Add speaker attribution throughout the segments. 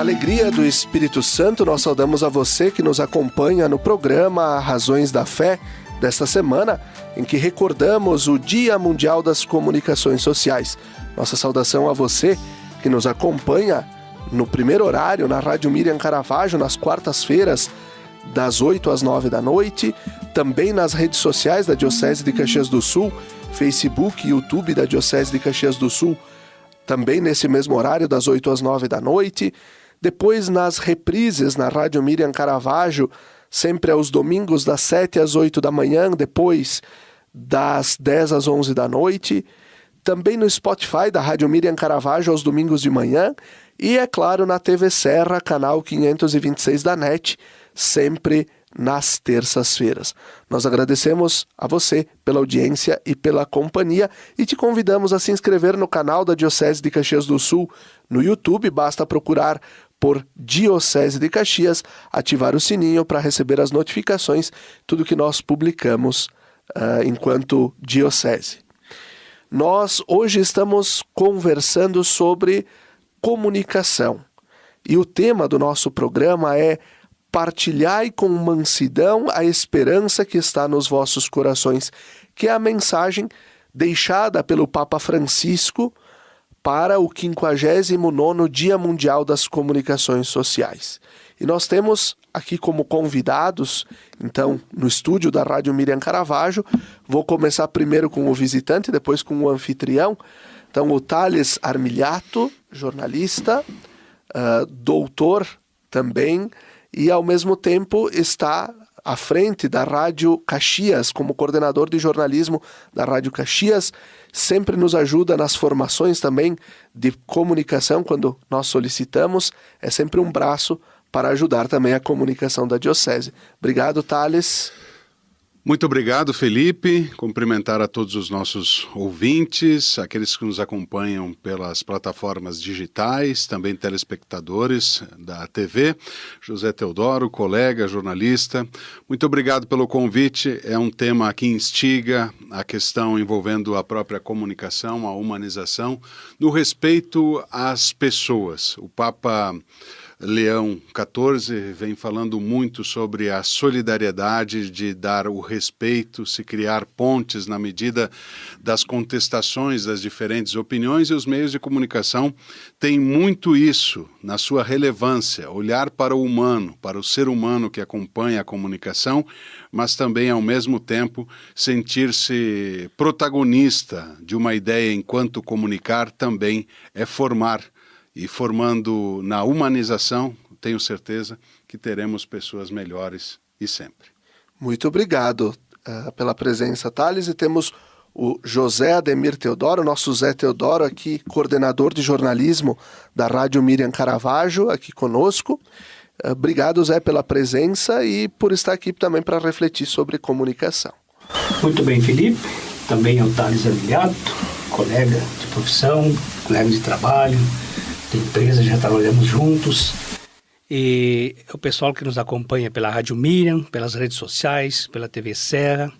Speaker 1: alegria do Espírito Santo, nós saudamos a você que nos acompanha no programa Razões da Fé desta semana, em que recordamos o Dia Mundial das Comunicações Sociais. Nossa saudação a você que nos acompanha no primeiro horário na Rádio Miriam Caravaggio, nas quartas-feiras, das 8 às 9 da noite, também nas redes sociais da Diocese de Caxias do Sul, Facebook e YouTube da Diocese de Caxias do Sul, também nesse mesmo horário, das 8 às 9 da noite. Depois nas reprises na Rádio Miriam Caravaggio, sempre aos domingos das 7 às 8 da manhã, depois das 10 às 11 da noite. Também no Spotify da Rádio Miriam Caravaggio aos domingos de manhã. E, é claro, na TV Serra, canal 526 da NET, sempre nas terças-feiras. Nós agradecemos a você pela audiência e pela companhia e te convidamos a se inscrever no canal da Diocese de Caxias do Sul no YouTube. Basta procurar por Diocese de Caxias, ativar o sininho para receber as notificações, tudo que nós publicamos enquanto Diocese. Nós hoje estamos conversando sobre comunicação e o tema do nosso programa é: partilhai com mansidão a esperança que está nos vossos corações, que é a mensagem deixada pelo Papa Francisco para o 59º Dia Mundial das Comunicações Sociais. E nós temos aqui como convidados, então, no estúdio da Rádio Miriam Caravaggio, vou começar primeiro com o visitante, depois com o anfitrião. Então, o Thales Armiliato, jornalista, doutor também, e ao mesmo tempo está à frente da Rádio Caxias, como coordenador de jornalismo da Rádio Caxias, sempre nos ajuda nas formações também de comunicação, quando nós solicitamos, é sempre um braço para ajudar também a comunicação da Diocese. Obrigado, Thales.
Speaker 2: Muito obrigado, Felipe. Cumprimentar a todos os nossos ouvintes, aqueles que nos acompanham pelas plataformas digitais, também telespectadores da TV. José Teodoro, colega, jornalista, muito obrigado pelo convite. É um tema que instiga a questão envolvendo a própria comunicação, a humanização, no respeito às pessoas. O Papa Leão XIV vem falando muito sobre a solidariedade de dar o respeito, se criar pontes na medida das contestações das diferentes opiniões, e os meios de comunicação têm muito isso na sua relevância, olhar para o humano, para o ser humano que acompanha a comunicação, mas também, ao mesmo tempo, sentir-se protagonista de uma ideia enquanto comunicar também é formar. E formando na humanização, tenho certeza que teremos pessoas melhores e sempre.
Speaker 1: Muito obrigado pela presença, Thales. E temos o José Ademir Teodoro, nosso Zé Teodoro aqui, coordenador de jornalismo da Rádio Miriam Caravaggio, aqui conosco. Obrigado, Zé, pela presença e por estar aqui também para refletir sobre comunicação.
Speaker 3: Muito bem, Felipe. Também é o Thales Armiliato, colega de profissão, colega de trabalho, de empresa, já trabalhamos juntos. E o pessoal que nos acompanha pela Rádio Miriam, pelas redes sociais, pela TV Serra,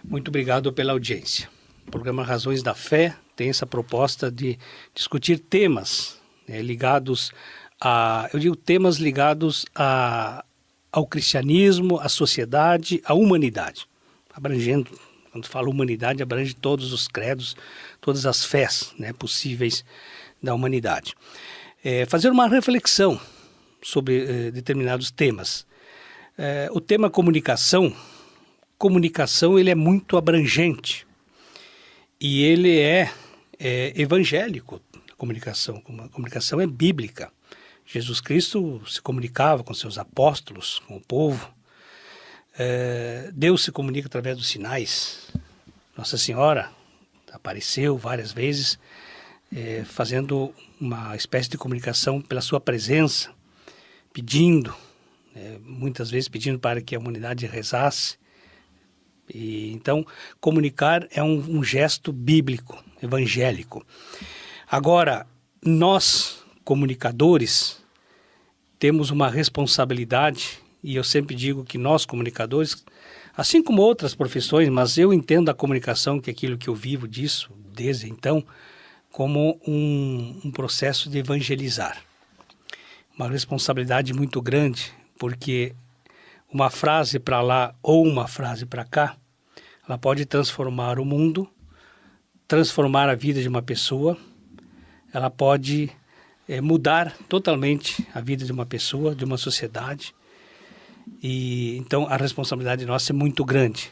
Speaker 3: muito obrigado pela audiência. O programa Razões da Fé tem essa proposta de discutir temas ligados temas ligados ao cristianismo, à sociedade, à humanidade. Abrangendo, quando falo humanidade, abrange todos os credos, todas as fés possíveis da humanidade. Fazer uma reflexão sobre determinados temas. O tema comunicação ele é muito abrangente e ele é evangélico. A comunicação é bíblica. Jesus Cristo se comunicava com seus apóstolos, com o povo. Deus se comunica através dos sinais. Nossa Senhora apareceu várias vezes, fazendo uma espécie de comunicação pela sua presença, pedindo, muitas vezes pedindo para que a humanidade rezasse. E, então, comunicar é um gesto bíblico, evangélico. Agora, nós, comunicadores, temos uma responsabilidade, e eu sempre digo que nós, comunicadores, assim como outras profissões, mas eu entendo a comunicação, que é aquilo que eu vivo disso desde então, como um processo de evangelizar. uma responsabilidade muito grande, porque uma frase para lá ou uma frase para cá, ela pode transformar o mundo, transformar a vida de uma pessoa, ela pode mudar totalmente a vida de uma pessoa, de uma sociedade. E então a responsabilidade nossa é muito grande.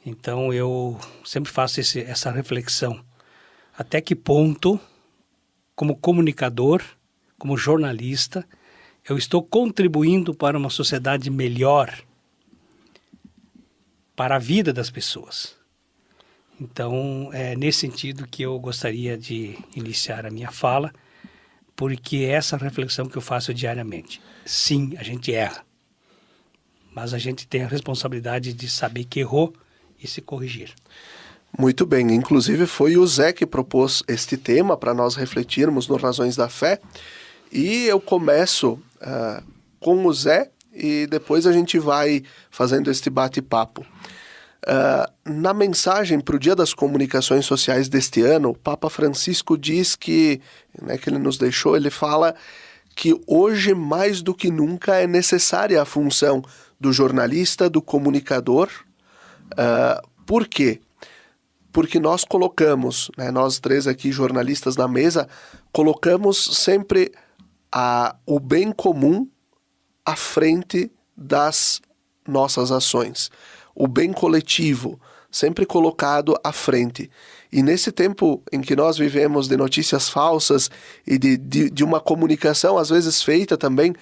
Speaker 3: Então eu sempre faço essa reflexão. Até que ponto, como comunicador, como jornalista, eu estou contribuindo para uma sociedade melhor, para a vida das pessoas. Então, é nesse sentido que eu gostaria de iniciar a minha fala, porque é essa reflexão que eu faço diariamente. Sim, a gente erra, mas a gente tem a responsabilidade de saber que errou e se corrigir.
Speaker 1: Muito bem, inclusive foi o Zé que propôs este tema para nós refletirmos no Razões da Fé, e eu começo com o Zé e depois a gente vai fazendo este bate-papo. Na mensagem para o Dia das Comunicações Sociais deste ano, o Papa Francisco diz que ele nos deixou, ele fala que hoje mais do que nunca é necessária a função do jornalista, do comunicador. Por quê? Porque nós colocamos, nós três aqui jornalistas na mesa, colocamos sempre o bem comum à frente das nossas ações. O bem coletivo, sempre colocado à frente. E nesse tempo em que nós vivemos de notícias falsas e de uma comunicação às vezes feita também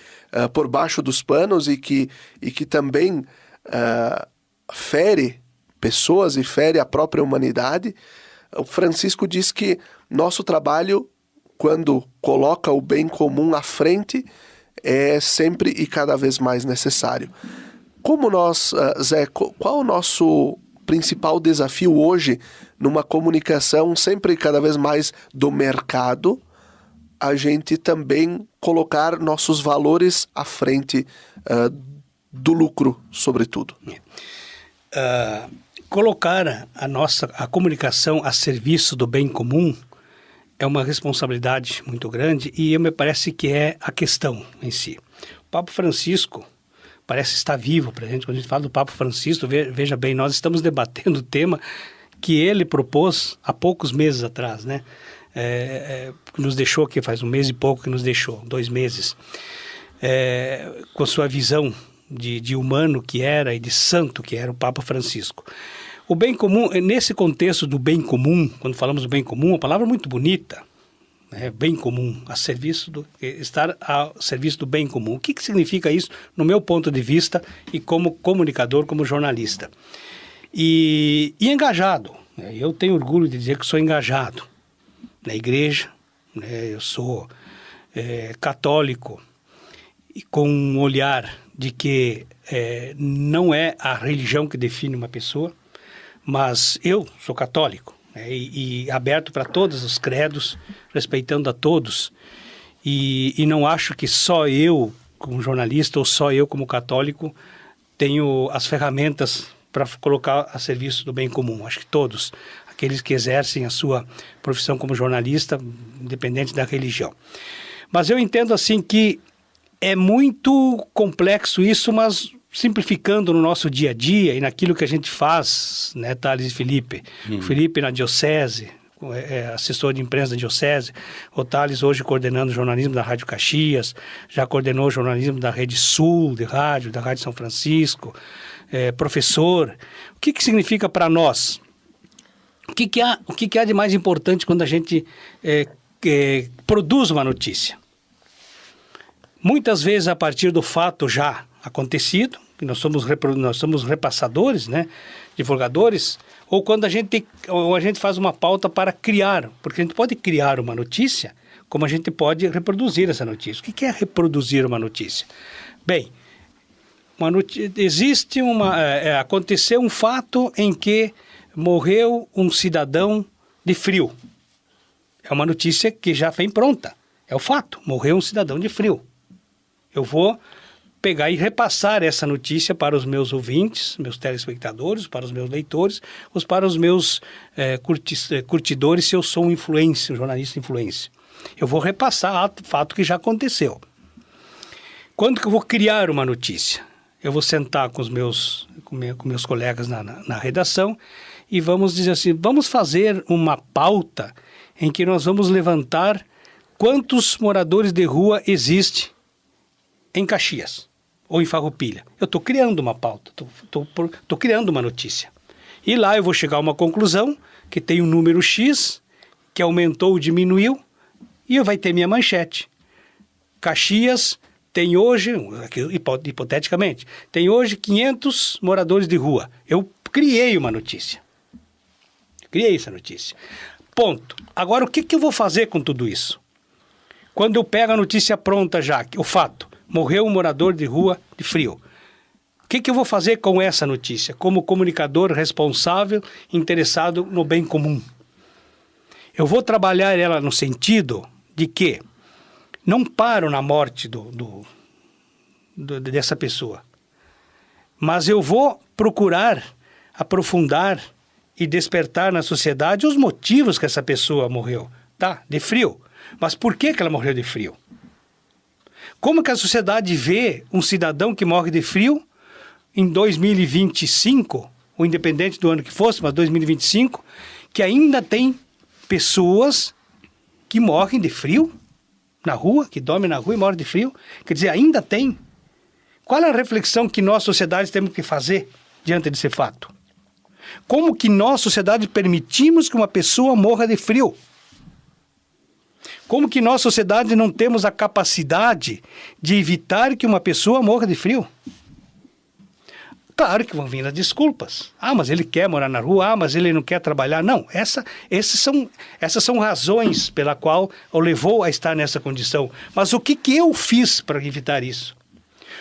Speaker 1: por baixo dos panos e que também fere pessoas e fere a própria humanidade, o Francisco diz que nosso trabalho, quando coloca o bem comum à frente, é sempre e cada vez mais necessário. Como nós, Zé, qual o nosso principal desafio hoje numa comunicação sempre e cada vez mais do mercado, a gente também colocar nossos valores à frente do lucro, sobretudo?
Speaker 3: Colocar a comunicação a serviço do bem comum é uma responsabilidade muito grande e me parece que é a questão em si. O Papa Francisco parece estar vivo para a gente. Quando a gente fala do Papa Francisco, veja bem, nós estamos debatendo o tema que ele propôs há poucos meses atrás, né? Nos deixou aqui, faz um mês e pouco que nos deixou, 2 meses. Com sua visão de humano que era e de santo que era o Papa Francisco. O bem comum, nesse contexto do bem comum, quando falamos do bem comum, é uma palavra muito bonita, bem comum, estar a serviço do bem comum. O que significa isso no meu ponto de vista e como comunicador, como jornalista? E engajado. Eu tenho orgulho de dizer que sou engajado na igreja, eu sou católico e com um olhar de que não é a religião que define uma pessoa, mas eu sou católico. E aberto para todos os credos, respeitando a todos, e não acho que só eu, como jornalista, ou só eu, como católico, tenho as ferramentas para colocar a serviço do bem comum. Acho que todos, aqueles que exercem a sua profissão como jornalista, independente da religião. Mas eu entendo assim que é muito complexo isso, mas simplificando no nosso dia a dia e naquilo que a gente faz, né, Thales e Felipe? O Felipe na diocese, assessor de imprensa da diocese, o Thales hoje coordenando o jornalismo da Rádio Caxias, já coordenou o jornalismo da Rede Sul de rádio, da Rádio São Francisco, professor. O que significa para nós? O que há de mais importante quando a gente produz uma notícia? Muitas vezes a partir do fato já acontecido, que nós somos repassadores, né, divulgadores, ou quando a gente faz uma pauta para criar, porque a gente pode criar uma notícia, como a gente pode reproduzir essa notícia. O que é reproduzir uma notícia? Bem, aconteceu um fato em que morreu um cidadão de frio. É uma notícia que já vem pronta. É o fato, morreu um cidadão de frio. Eu vou pegar e repassar essa notícia para os meus ouvintes, meus telespectadores, para os meus leitores, ou para os meus curtidores, se eu sou um jornalista influencer. Eu vou repassar o fato que já aconteceu. Quando que eu vou criar uma notícia? Eu vou sentar com meus colegas na redação e vamos dizer assim, vamos fazer uma pauta em que nós vamos levantar quantos moradores de rua existem em Caxias ou em Farroupilha. Eu estou criando uma pauta, estou criando uma notícia. E lá eu vou chegar a uma conclusão que tem um número X, que aumentou ou diminuiu, e vai ter minha manchete. Caxias tem hoje, hipoteticamente, tem hoje 500 moradores de rua. Eu criei uma notícia. Criei essa notícia. Ponto. Agora, o que eu vou fazer com tudo isso? Quando eu pego a notícia pronta já, o fato, morreu um morador de rua de frio. O que eu vou fazer com essa notícia? Como comunicador responsável, interessado no bem comum. Eu vou trabalhar ela no sentido de que não paro na morte dessa pessoa, mas eu vou procurar aprofundar e despertar na sociedade os motivos que essa pessoa morreu. Tá, de frio. Mas por que ela morreu de frio? Como que a sociedade vê um cidadão que morre de frio em 2025, ou independente do ano que fosse, mas 2025, que ainda tem pessoas que morrem de frio na rua, que dormem na rua e morrem de frio? Quer dizer, ainda tem. Qual é a reflexão que nós, sociedade, temos que fazer diante desse fato? Como que nós, sociedade, permitimos que uma pessoa morra de frio? Como que nós, sociedade, não temos a capacidade de evitar que uma pessoa morra de frio? Claro que vão vir as desculpas. Ah, mas ele quer morar na rua. Ah, mas ele não quer trabalhar. Não, essas são razões pela qual o levou a estar nessa condição. Mas o que eu fiz para evitar isso?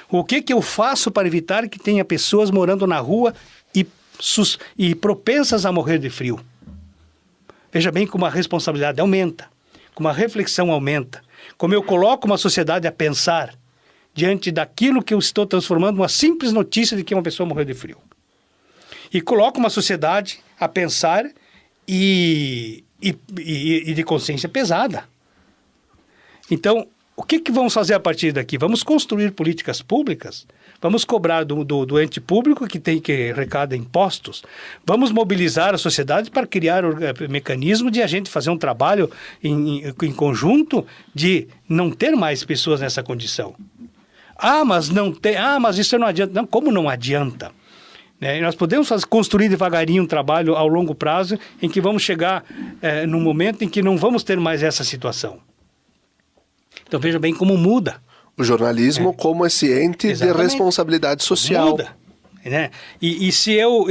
Speaker 3: O que eu faço para evitar que tenha pessoas morando na rua e propensas a morrer de frio? Veja bem como a responsabilidade aumenta, como a reflexão aumenta, como eu coloco uma sociedade a pensar diante daquilo que eu estou transformando uma simples notícia de que uma pessoa morreu de frio. E coloco uma sociedade a pensar e de consciência pesada. Então, o que vamos fazer a partir daqui? Vamos construir políticas públicas, vamos cobrar do ente público que arrecada impostos, vamos mobilizar a sociedade para criar o mecanismo de a gente fazer um trabalho em conjunto de não ter mais pessoas nessa condição. Mas isso não adianta. Não, como não adianta? Nós podemos construir devagarinho um trabalho ao longo prazo em que vamos chegar num momento em que não vamos ter mais essa situação. Então veja bem como muda.
Speaker 1: O jornalismo como esse ente Exatamente. De responsabilidade social.
Speaker 3: Muda. Né? E se eu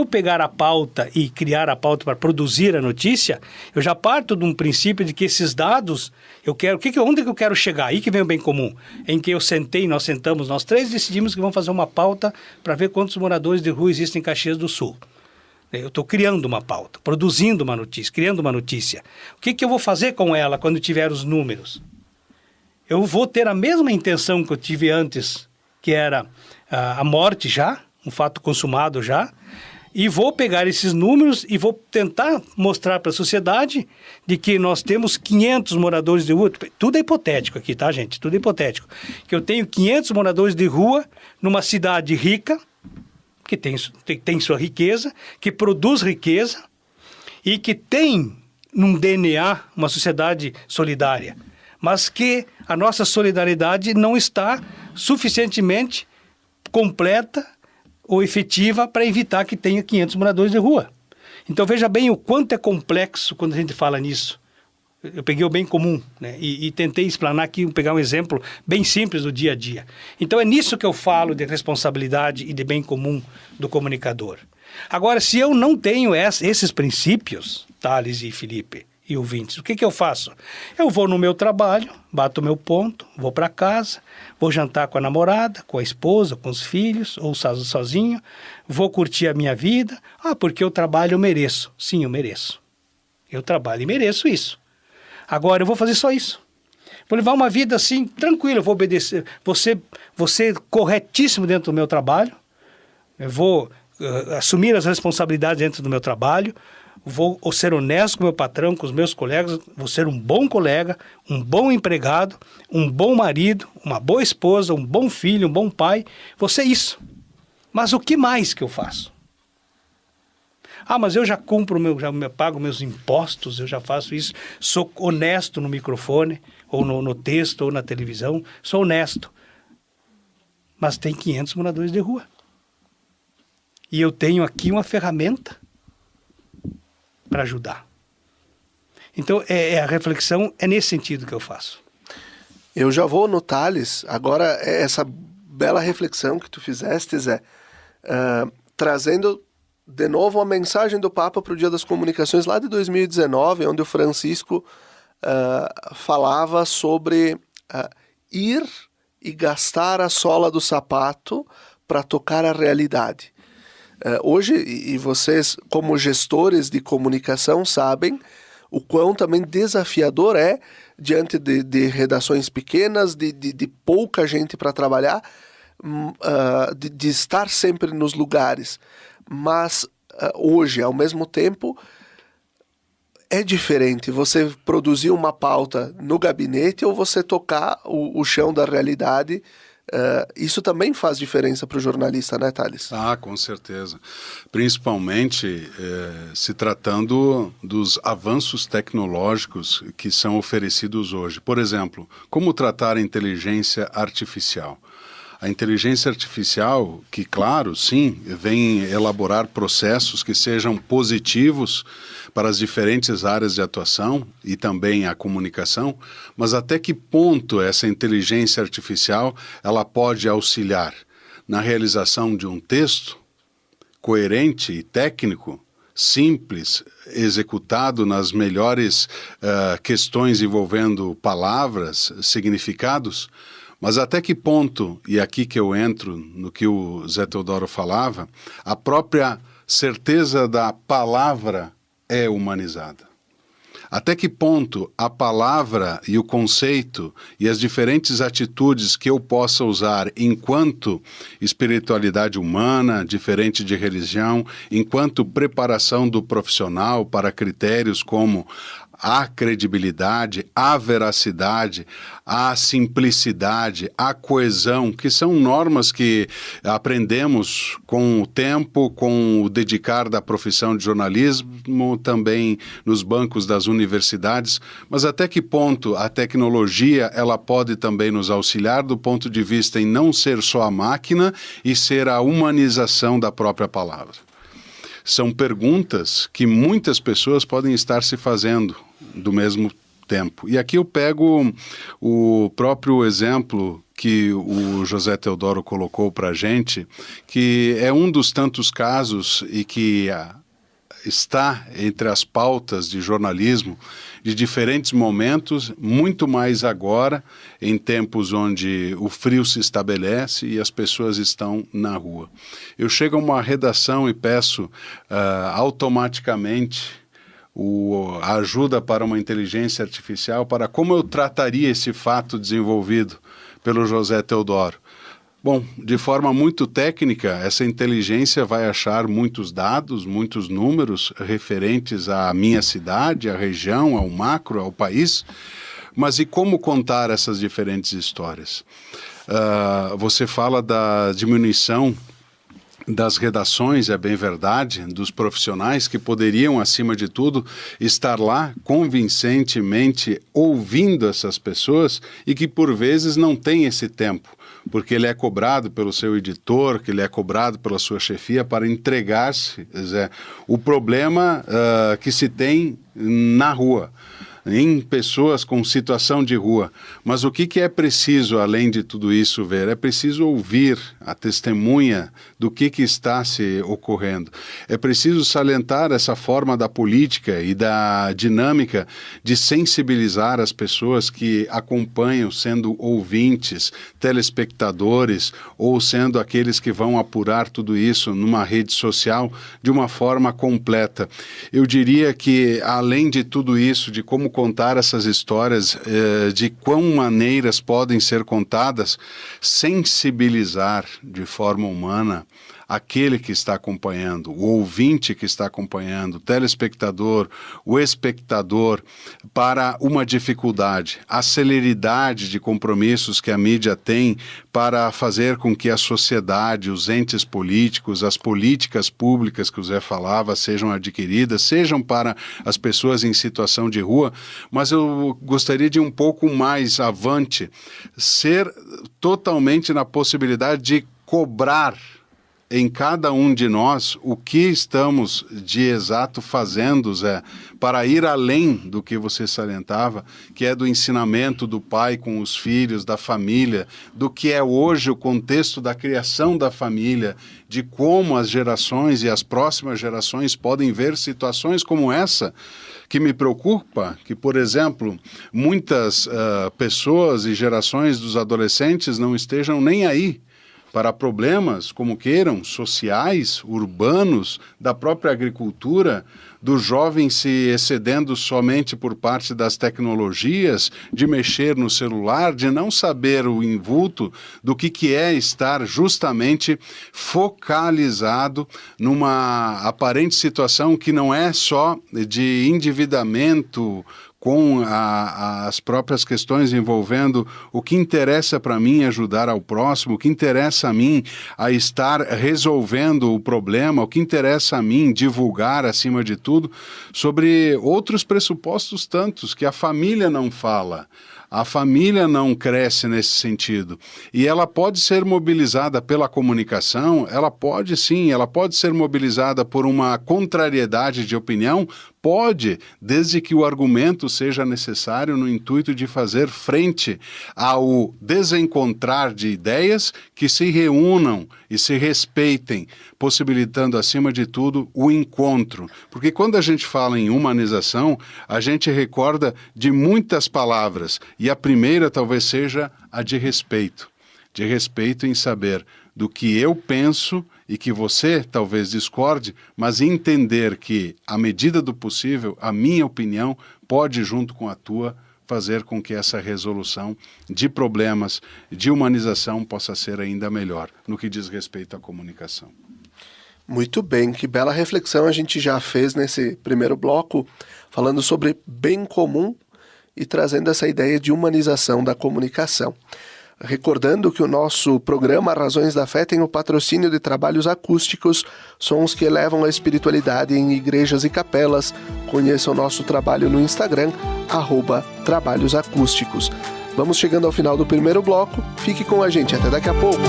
Speaker 3: pegar a pauta e criar a pauta para produzir a notícia, eu já parto de um princípio de que esses dados, onde que eu quero chegar? Aí que vem o bem comum, em que nós sentamos, nós três decidimos que vamos fazer uma pauta para ver quantos moradores de rua existem em Caxias do Sul. Eu estou criando uma pauta, produzindo uma notícia, criando uma notícia. O que eu vou fazer com ela quando tiver os números? Eu vou ter a mesma intenção que eu tive antes, que era a morte já, um fato consumado já, e vou pegar esses números e vou tentar mostrar para a sociedade de que nós temos 500 moradores de rua, tudo é hipotético aqui, tá, gente? Tudo é hipotético. Que eu tenho 500 moradores de rua numa cidade rica, que tem sua riqueza, que produz riqueza e que tem num DNA uma sociedade solidária, mas que a nossa solidariedade não está suficientemente completa ou efetiva para evitar que tenha 500 moradores de rua. Então veja bem o quanto é complexo quando a gente fala nisso. Eu peguei o bem comum, né? E tentei explanar aqui, pegar um exemplo bem simples do dia a dia. Então é nisso que eu falo de responsabilidade e de bem comum do comunicador. Agora, se eu não tenho esses princípios, Thales e Felipe e ouvintes, o que eu faço? Eu vou no meu trabalho, bato o meu ponto, vou para casa, vou jantar com a namorada, com a esposa, com os filhos, ou sozinho, vou curtir a minha vida. Porque eu trabalho, eu mereço. Sim, eu mereço. Eu trabalho e mereço isso. Agora, eu vou fazer só isso. Vou levar uma vida assim, tranquila, eu vou obedecer, vou ser corretíssimo dentro do meu trabalho, eu vou assumir as responsabilidades dentro do meu trabalho, vou ser honesto com o meu patrão, com os meus colegas, vou ser um bom colega, um bom empregado, um bom marido, uma boa esposa, um bom filho, um bom pai. Vou ser isso. Mas o que mais que eu faço? Mas eu já cumpro, já pago meus impostos, eu já faço isso, sou honesto no microfone, ou no texto, ou na televisão, sou honesto. Mas tem 500 moradores de rua. E eu tenho aqui uma ferramenta para ajudar. Então, a reflexão é nesse sentido que eu faço.
Speaker 1: Eu já vou no Thales. Agora, essa bela reflexão que tu fizeste, Zé, trazendo de novo a mensagem do Papa para o Dia das Comunicações lá de 2019, onde o Francisco falava sobre ir e gastar a sola do sapato para tocar a realidade. Hoje, e vocês como gestores de comunicação sabem o quão também desafiador é, diante de redações pequenas, de pouca gente para trabalhar, de estar sempre nos lugares. Mas hoje, ao mesmo tempo, é diferente você produzir uma pauta no gabinete ou você tocar o chão da realidade. Isso também faz diferença para o jornalista, né, Thales?
Speaker 2: Com certeza. Principalmente se tratando dos avanços tecnológicos que são oferecidos hoje. Por exemplo, como tratar a inteligência artificial? A inteligência artificial, que claro, sim, vem elaborar processos que sejam positivos para as diferentes áreas de atuação e também a comunicação, mas até que ponto essa inteligência artificial ela pode auxiliar na realização de um texto coerente e técnico, simples, executado nas melhores questões envolvendo palavras, significados. Mas até que ponto, e aqui que eu entro no que o Zé Teodoro falava, a própria certeza da palavra é humanizada? Até que ponto a palavra e o conceito e as diferentes atitudes que eu possa usar enquanto espiritualidade humana, diferente de religião, enquanto preparação do profissional para critérios como a credibilidade, a veracidade, a simplicidade, a coesão, que são normas que aprendemos com o tempo, com o dedicar da profissão de jornalismo, também nos bancos das universidades, mas até que ponto a tecnologia ela pode também nos auxiliar do ponto de vista em não ser só a máquina e ser a humanização da própria palavra. São perguntas que muitas pessoas podem estar se fazendo do mesmo tempo. E aqui eu pego o próprio exemplo que o José Teodoro colocou para a gente, que é um dos tantos casos e que está entre as pautas de jornalismo de diferentes momentos, muito mais agora, em tempos onde o frio se estabelece e as pessoas estão na rua. Eu chego a uma redação e peço automaticamente a ajuda para uma inteligência artificial para como eu trataria esse fato desenvolvido pelo José Teodoro. Bom, de forma muito técnica, essa inteligência vai achar muitos dados, muitos números referentes à minha cidade, à região, ao macro, ao país, mas e como contar essas diferentes histórias? Você fala da diminuição das redações, é bem verdade, dos profissionais que poderiam, acima de tudo, estar lá convincentemente ouvindo essas pessoas e que, por vezes, não têm esse tempo, porque ele é cobrado pelo seu editor, que ele é cobrado pela sua chefia para entregar-se o problema que se tem na rua, em pessoas com situação de rua. Mas o que é preciso, além de tudo isso, ver? É preciso ouvir a testemunha do que está se ocorrendo. É preciso salientar essa forma da política e da dinâmica de sensibilizar as pessoas que acompanham, sendo ouvintes, telespectadores, ou sendo aqueles que vão apurar tudo isso numa rede social de uma forma completa. Eu diria que, além de tudo isso, de como contar essas histórias, de quão maneiras podem ser contadas, sensibilizar de forma humana aquele que está acompanhando, o ouvinte que está acompanhando, o telespectador, o espectador, para uma dificuldade, a celeridade de compromissos que a mídia tem para fazer com que a sociedade, os entes políticos, as políticas públicas que o Zé falava sejam adquiridas, sejam para as pessoas em situação de rua, mas eu gostaria de ir um pouco mais avante, ser totalmente na possibilidade de cobrar em cada um de nós o que estamos de exato fazendo, Zé, para ir além do que você salientava, que é do ensinamento do pai com os filhos, da família, do que é hoje o contexto da criação da família, de como as gerações e as próximas gerações podem ver situações como essa, que me preocupa, que, por exemplo, muitas pessoas e gerações dos adolescentes não estejam nem aí para problemas, como queiram, sociais, urbanos, da própria agricultura, do jovem se excedendo somente por parte das tecnologias, de mexer no celular, de não saber o invulto do que é estar justamente focalizado numa aparente situação que não é só de endividamento, com as próprias questões envolvendo o que interessa para mim ajudar ao próximo, o que interessa a mim a estar resolvendo o problema, o que interessa a mim divulgar, acima de tudo, sobre outros pressupostos tantos que a família não fala. A família não cresce nesse sentido. E ela pode ser mobilizada pela comunicação, ela pode ser mobilizada por uma contrariedade de opinião, pode, desde que o argumento seja necessário no intuito de fazer frente ao desencontrar de ideias que se reúnam e se respeitem, possibilitando, acima de tudo, o encontro. Porque quando a gente fala em humanização, a gente recorda de muitas palavras, e a primeira talvez seja a de respeito em saber do que eu penso e que você talvez discorde, mas entender que, à medida do possível, a minha opinião pode, junto com a tua, fazer com que essa resolução de problemas, de humanização, possa ser ainda melhor no que diz respeito à comunicação.
Speaker 1: Muito bem, que bela reflexão a gente já fez nesse primeiro bloco, falando sobre bem comum e trazendo essa ideia de humanização da comunicação. Recordando que o nosso programa Razões da Fé tem o patrocínio de trabalhos acústicos, sons que elevam a espiritualidade em igrejas e capelas. Conheça o nosso trabalho no Instagram, @trabalhosacústicos. Vamos chegando ao final do primeiro bloco, fique com a gente, até daqui a pouco.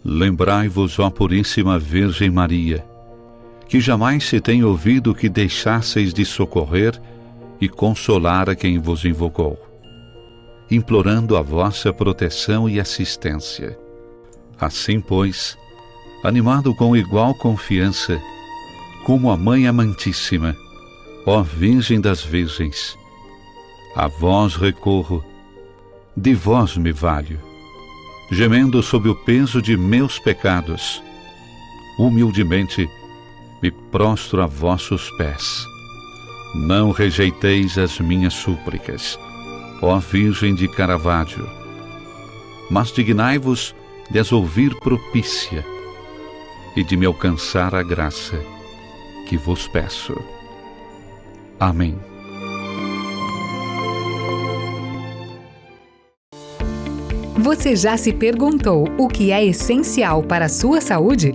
Speaker 4: Lembrai-vos, ó Puríssima Virgem Maria, que jamais se tem ouvido que deixasseis de socorrer e consolar a quem vos invocou, implorando a vossa proteção e assistência. Assim, pois, animado com igual confiança, como a Mãe Amantíssima, ó Virgem das Virgens, a vós recorro, de vós me valho, gemendo sob o peso de meus pecados, humildemente me prostro a vossos pés. Não rejeiteis as minhas súplicas, ó Virgem de Caravaggio, mas dignai-vos de as ouvir propícia e de me alcançar a graça que vos peço. Amém.
Speaker 5: Você já se perguntou o que é essencial para a sua saúde?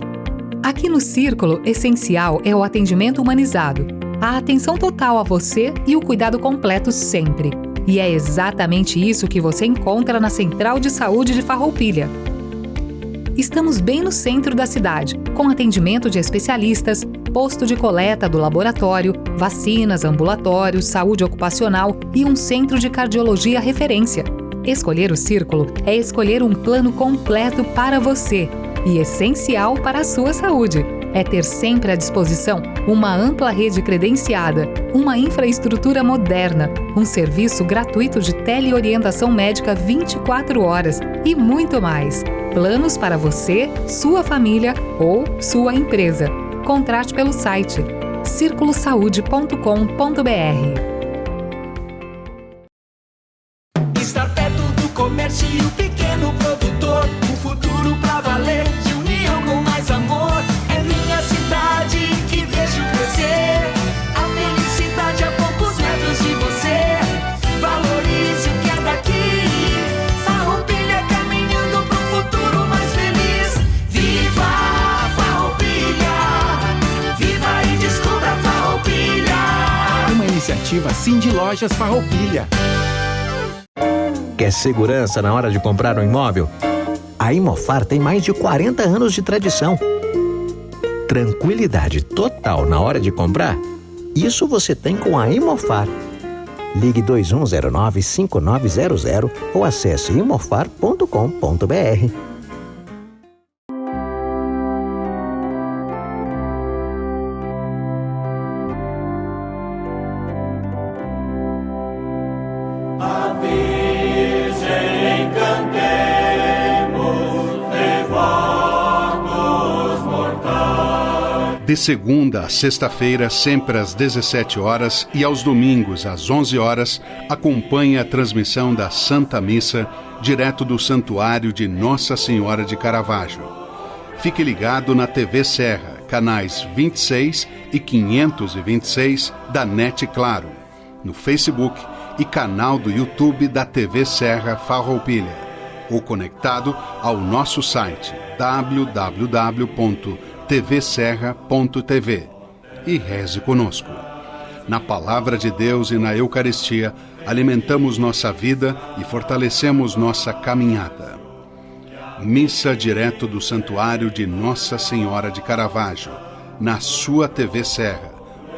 Speaker 5: Aqui no Círculo, essencial é o atendimento humanizado, a atenção total a você e o cuidado completo sempre. E é exatamente isso que você encontra na Central de Saúde de Farroupilha. Estamos bem no centro da cidade, com atendimento de especialistas, posto de coleta do laboratório, vacinas, ambulatórios, saúde ocupacional e um centro de cardiologia referência. Escolher o Círculo é escolher um plano completo para você e essencial para a sua saúde. é ter sempre à disposição uma ampla rede credenciada, uma infraestrutura moderna, um serviço gratuito de teleorientação médica 24 horas e muito mais. Planos para você, sua família ou sua empresa. Contrate pelo site circulosaude.com.br.
Speaker 6: Estar perto do comércio e o pequeno produtor, um futuro pra valer, de união com mais amor. É minha cidade que vejo crescer, a felicidade a poucos metros de você. Valorize o que é daqui, Farroupilha caminhando pro futuro mais feliz. Viva Farroupilha, viva e descubra Farroupilha.
Speaker 7: Uma iniciativa Cindy Lojas Farroupilha.
Speaker 8: Quer segurança na hora de comprar um imóvel? A Imofar tem mais de 40 anos de tradição. Tranquilidade total na hora de comprar? Isso você tem com a Imofar. Ligue 2109-5900 ou acesse imofar.com.br.
Speaker 2: De segunda a sexta-feira, sempre às 17 horas e aos domingos às 11 horas, acompanhe a transmissão da Santa Missa, direto do Santuário de Nossa Senhora de Caravaggio. Fique ligado na TV Serra, canais 26 e 526 da NET Claro, no Facebook e canal do YouTube da TV Serra Farroupilha, ou conectado ao nosso site www.tvserra.tv e reze conosco. Na Palavra de Deus e na Eucaristia, alimentamos nossa vida e fortalecemos nossa caminhada. Missa direto do Santuário de Nossa Senhora de Caravaggio, na sua TV Serra.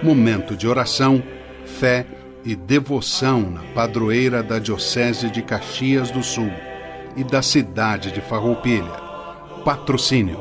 Speaker 2: Momento de oração, fé e devoção na padroeira da Diocese de Caxias do Sul e da cidade de Farroupilha. Patrocínio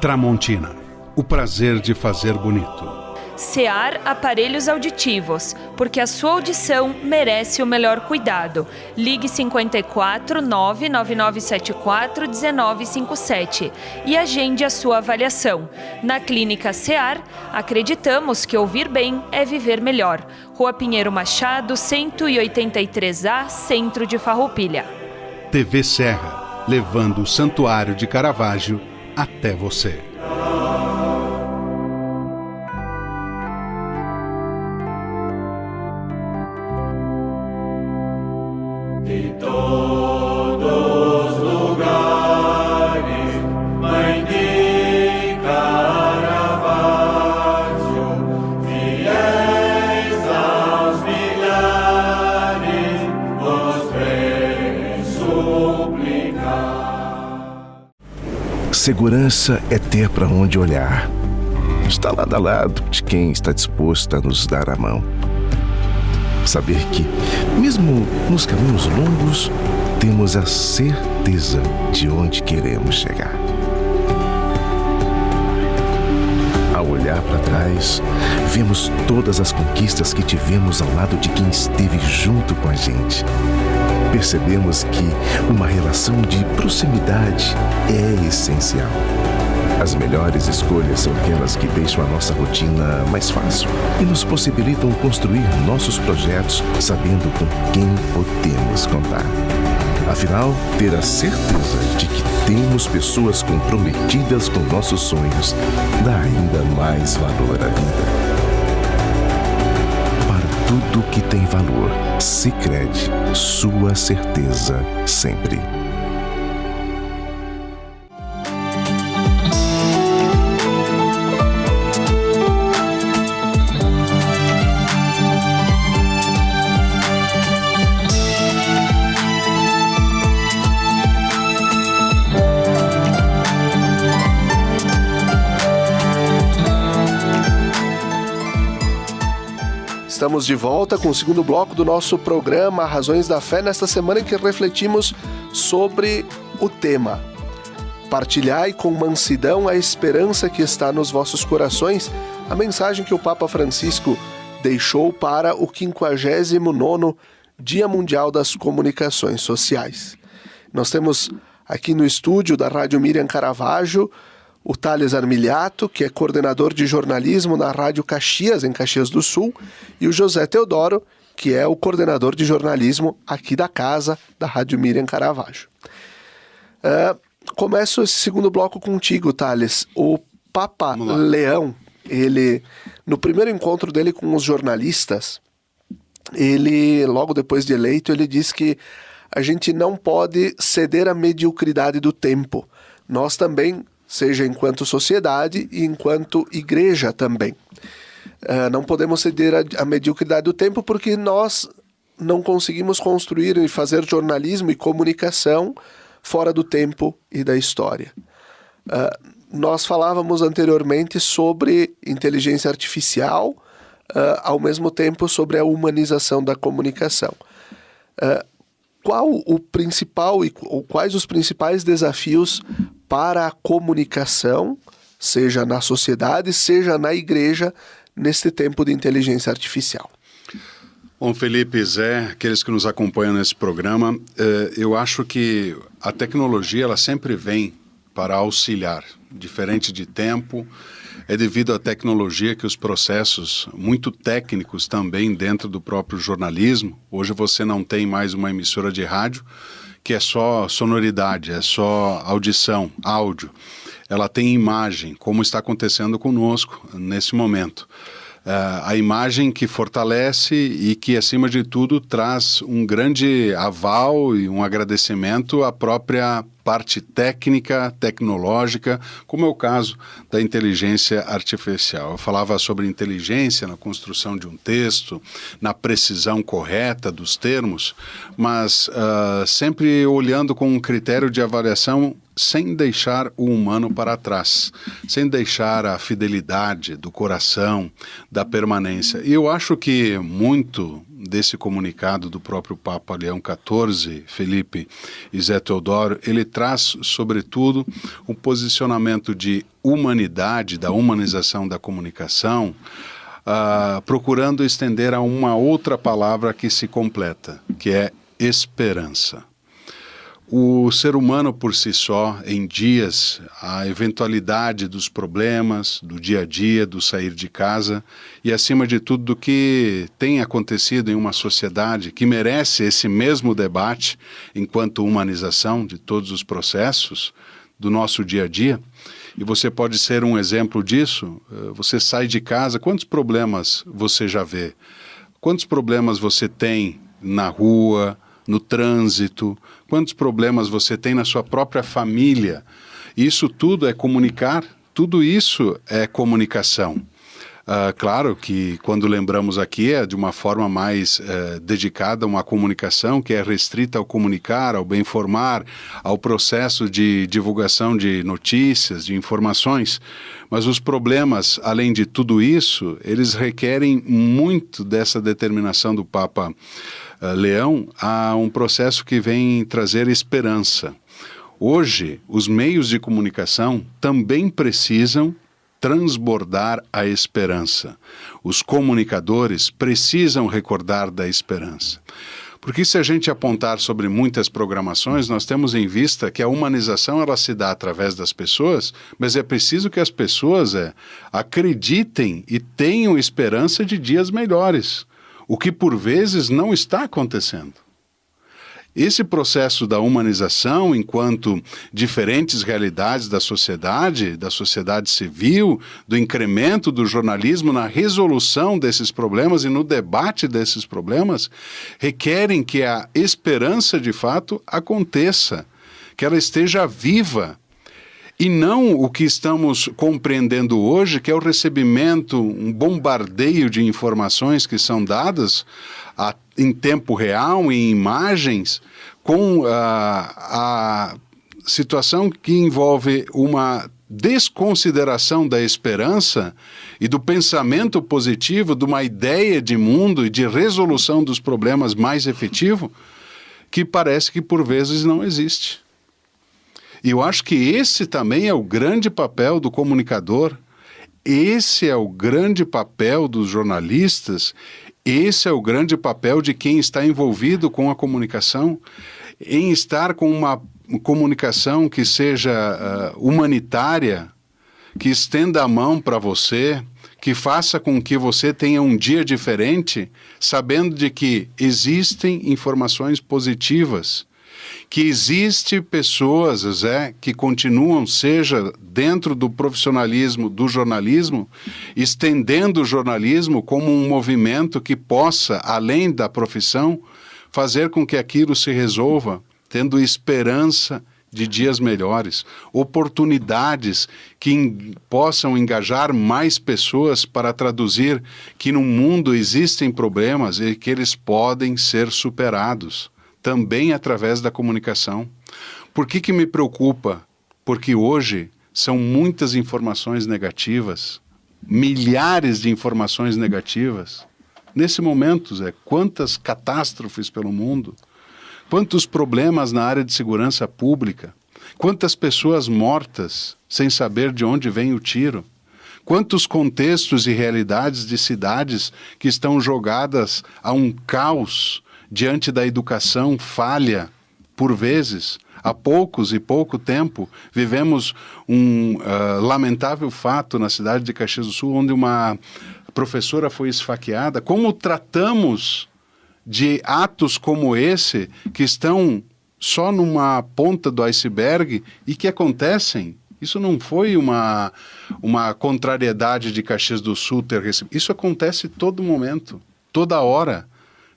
Speaker 2: Tramontina. O prazer de fazer bonito.
Speaker 9: SEAR Aparelhos Auditivos, porque a sua audição merece o melhor cuidado. Ligue 54 99974 1957 e agende a sua avaliação. Na Clínica SEAR, acreditamos que ouvir bem é viver melhor. Rua Pinheiro Machado, 183A, Centro de Farroupilha.
Speaker 2: TV Serra, levando o Santuário de Caravaggio até você.
Speaker 10: De todos os lugares, Mãe de Caravaggio, fiéis aos milhares, vos vem suplicar.
Speaker 11: Segurança é ter para onde olhar. Está lado a lado de quem está disposto a nos dar a mão. Saber que, mesmo nos caminhos longos, temos a certeza de onde queremos chegar. Ao olhar para trás, vemos todas as conquistas que tivemos ao lado de quem esteve junto com a gente. Percebemos que uma relação de proximidade é essencial. As melhores escolhas são aquelas que deixam a nossa rotina mais fácil e nos possibilitam construir nossos projetos sabendo com quem podemos contar. Afinal, ter a certeza de que temos pessoas comprometidas com nossos sonhos dá ainda mais valor à vida. Para tudo que tem valor, Sicredi, sua certeza sempre.
Speaker 1: Estamos de volta com o segundo bloco do nosso programa Razões da Fé, nesta semana em que refletimos sobre o tema Partilhai com mansidão a esperança que está nos vossos corações, a mensagem que o Papa Francisco deixou para o 59º Dia Mundial das Comunicações Sociais. Nós temos aqui no estúdio da Rádio Miriam Caravaggio o Thales Armiliato, que é coordenador de jornalismo na Rádio Caxias, em Caxias do Sul, e o José Teodoro, que é o coordenador de jornalismo aqui da casa da Rádio Miriam Caravaggio. Começo esse segundo bloco contigo, Thales. O Papa Leão, ele, no primeiro encontro dele com os jornalistas, ele, logo depois de eleito, ele diz que a gente não pode ceder à mediocridade do tempo. Nós também, seja enquanto sociedade e enquanto igreja também. Não podemos ceder à mediocridade do tempo porque nós não conseguimos construir e fazer jornalismo e comunicação fora do tempo e da história. Nós falávamos anteriormente sobre inteligência artificial, ao mesmo tempo sobre a humanização da comunicação. Qual o principal ou quais os principais desafios para a comunicação, seja na sociedade, seja na igreja, neste tempo de inteligência artificial?
Speaker 2: Bom, Felipe, Zé, aqueles que nos acompanham nesse programa, eu acho que a tecnologia ela sempre vem para auxiliar. Diferente de tempo, é devido à tecnologia que os processos muito técnicos também dentro do próprio jornalismo, hoje você não tem mais uma emissora de rádio que é só sonoridade, é só audição, áudio. Ela tem imagem, como está acontecendo conosco nesse momento. A imagem que fortalece e que, acima de tudo, traz um grande aval e um agradecimento à própria parte técnica, tecnológica, como é o caso da inteligência artificial. Eu falava sobre inteligência na construção de um texto, na precisão correta dos termos, mas sempre olhando com um critério de avaliação sem deixar o humano para trás, sem deixar a fidelidade do coração, da permanência. E eu acho que muito desse comunicado do próprio Papa Leão XIV, Felipe e Zé Teodoro, ele traz, sobretudo, um posicionamento de humanidade, da humanização da comunicação, procurando estender a uma outra palavra que se completa, que é esperança. O ser humano por si só, em dias, a eventualidade dos problemas, do dia a dia, do sair de casa e, acima de tudo, do que tem acontecido em uma sociedade que merece esse mesmo debate enquanto humanização de todos os processos do nosso dia a dia. E você pode ser um exemplo disso. Você sai de casa, quantos problemas você já vê? Quantos problemas você tem na rua, no trânsito? Quantos problemas você tem na sua própria família? Isso tudo é comunicar, tudo isso é comunicação. Claro que quando lembramos aqui é de uma forma mais dedicada a uma comunicação que é restrita ao comunicar, ao bem informar, ao processo de divulgação de notícias, de informações. Mas os problemas, além de tudo isso, eles requerem muito dessa determinação do Papa Leão a um processo que vem trazer esperança. Hoje, os meios de comunicação também precisam transbordar a esperança. Os comunicadores precisam recordar da esperança. Porque se a gente apontar sobre muitas programações, nós temos em vista que a humanização ela se dá através das pessoas, mas é preciso que as pessoas acreditem e tenham esperança de dias melhores, o que por vezes não está acontecendo. Esse processo da humanização, enquanto diferentes realidades da sociedade civil, do incremento do jornalismo na resolução desses problemas e no debate desses problemas, requerem que a esperança de fato aconteça, que ela esteja viva. E não o que estamos compreendendo hoje, que é o recebimento, um bombardeio de informações que são dadas em tempo real, em imagens, com a situação que envolve uma desconsideração da esperança e do pensamento positivo, de uma ideia de mundo e de resolução dos problemas mais efetivo, que parece que por vezes não existe. E eu acho que esse também é o grande papel do comunicador, esse é o grande papel dos jornalistas, esse é o grande papel de quem está envolvido com a comunicação, em estar com uma comunicação que seja humanitária, que estenda a mão para você, que faça com que você tenha um dia diferente, sabendo de que existem informações positivas, que existem pessoas, que continuam, seja dentro do profissionalismo, do jornalismo, estendendo o jornalismo como um movimento que possa, além da profissão, fazer com que aquilo se resolva, tendo esperança de dias melhores, oportunidades que possam engajar mais pessoas para traduzir que no mundo existem problemas e que eles podem ser superados, também através da comunicação. Por que me preocupa? Porque hoje são muitas informações negativas, milhares de informações negativas. Nesse momento, Zé, quantas catástrofes pelo mundo, quantos problemas na área de segurança pública, quantas pessoas mortas sem saber de onde vem o tiro, quantos contextos e realidades de cidades que estão jogadas a um caos diante da educação falha, por vezes. Há pouco tempo, vivemos um lamentável fato na cidade de Caxias do Sul, onde uma professora foi esfaqueada. Como tratamos de atos como esse, que estão só numa ponta do iceberg e que acontecem? Isso não foi uma contrariedade de Caxias do Sul ter recebido. Isso acontece todo momento, toda hora,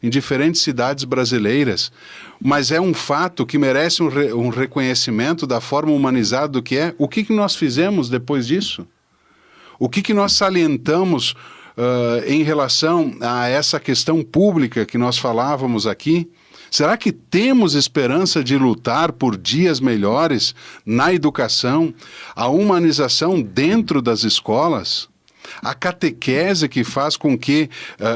Speaker 2: em diferentes cidades brasileiras. Mas é um fato que merece um reconhecimento da forma humanizada do que é. O que nós fizemos depois disso? O que nós salientamos em relação a essa questão pública que nós falávamos aqui? Será que temos esperança de lutar por dias melhores na educação, a humanização dentro das escolas? A catequese que faz com que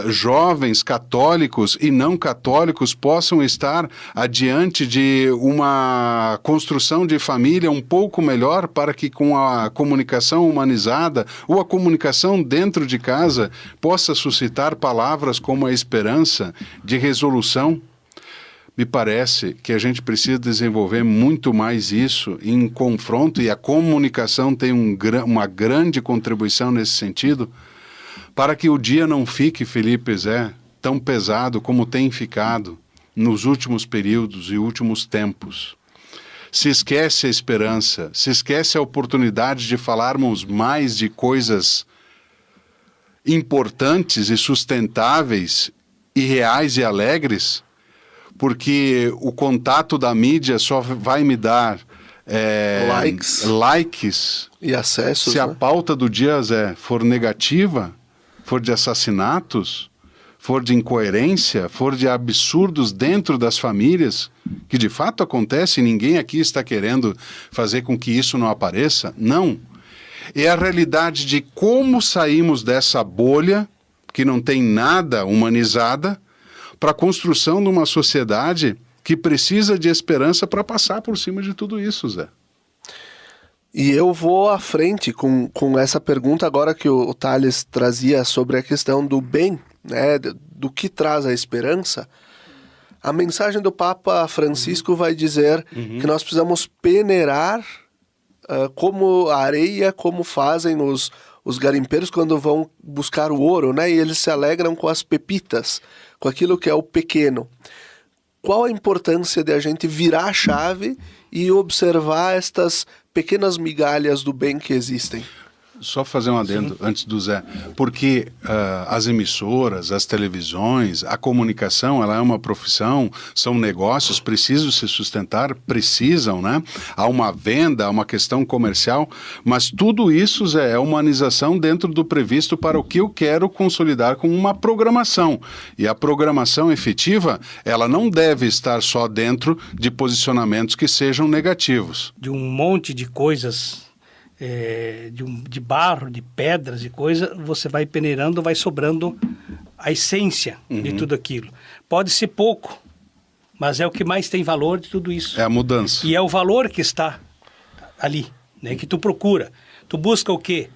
Speaker 2: jovens católicos e não católicos possam estar adiante de uma construção de família um pouco melhor, para que com a comunicação humanizada ou a comunicação dentro de casa possa suscitar palavras como a esperança de resolução? Me parece que a gente precisa desenvolver muito mais isso em confronto, e a comunicação tem uma grande contribuição nesse sentido, para que o dia não fique, Felipe Zé, tão pesado como tem ficado nos últimos períodos e últimos tempos. Se esquece a esperança, se esquece a oportunidade de falarmos mais de coisas importantes e sustentáveis e reais e alegres, porque o contato da mídia só vai me dar likes
Speaker 1: e acessos.
Speaker 2: Se a pauta do dia, Zé, for negativa, for de assassinatos, for de incoerência, for de absurdos dentro das famílias, que de fato acontece, e ninguém aqui está querendo fazer com que isso não apareça, não. É a realidade de como saímos dessa bolha, que não tem nada humanizada, para a construção de uma sociedade que precisa de esperança para passar por cima de tudo isso, Zé.
Speaker 1: E eu vou à frente com essa pergunta agora que o Thales trazia sobre a questão do bem, né, do que traz a esperança. A mensagem do Papa Francisco vai dizer que nós precisamos peneirar como a areia, como fazem os garimpeiros quando vão buscar o ouro, né? E eles se alegram com as pepitas, com aquilo que é o pequeno. Qual a importância de a gente virar a chave e observar estas pequenas migalhas do bem que existem?
Speaker 2: Só fazer um adendo antes do Zé, porque as emissoras, as televisões, a comunicação, ela é uma profissão, são negócios, precisam se sustentar, precisam, né? Há uma venda, há uma questão comercial, mas tudo isso, Zé, é humanização dentro do previsto para o que eu quero consolidar com uma programação. E a programação efetiva, ela não deve estar só dentro de posicionamentos que sejam negativos.
Speaker 3: De um monte de coisas... de barro, de pedras e coisa, você vai peneirando, vai sobrando a essência de tudo aquilo. Pode ser pouco, mas é o que mais tem valor de tudo isso.
Speaker 2: É a mudança.
Speaker 3: E é o valor que está ali, né? Que tu procura. Tu busca o quê?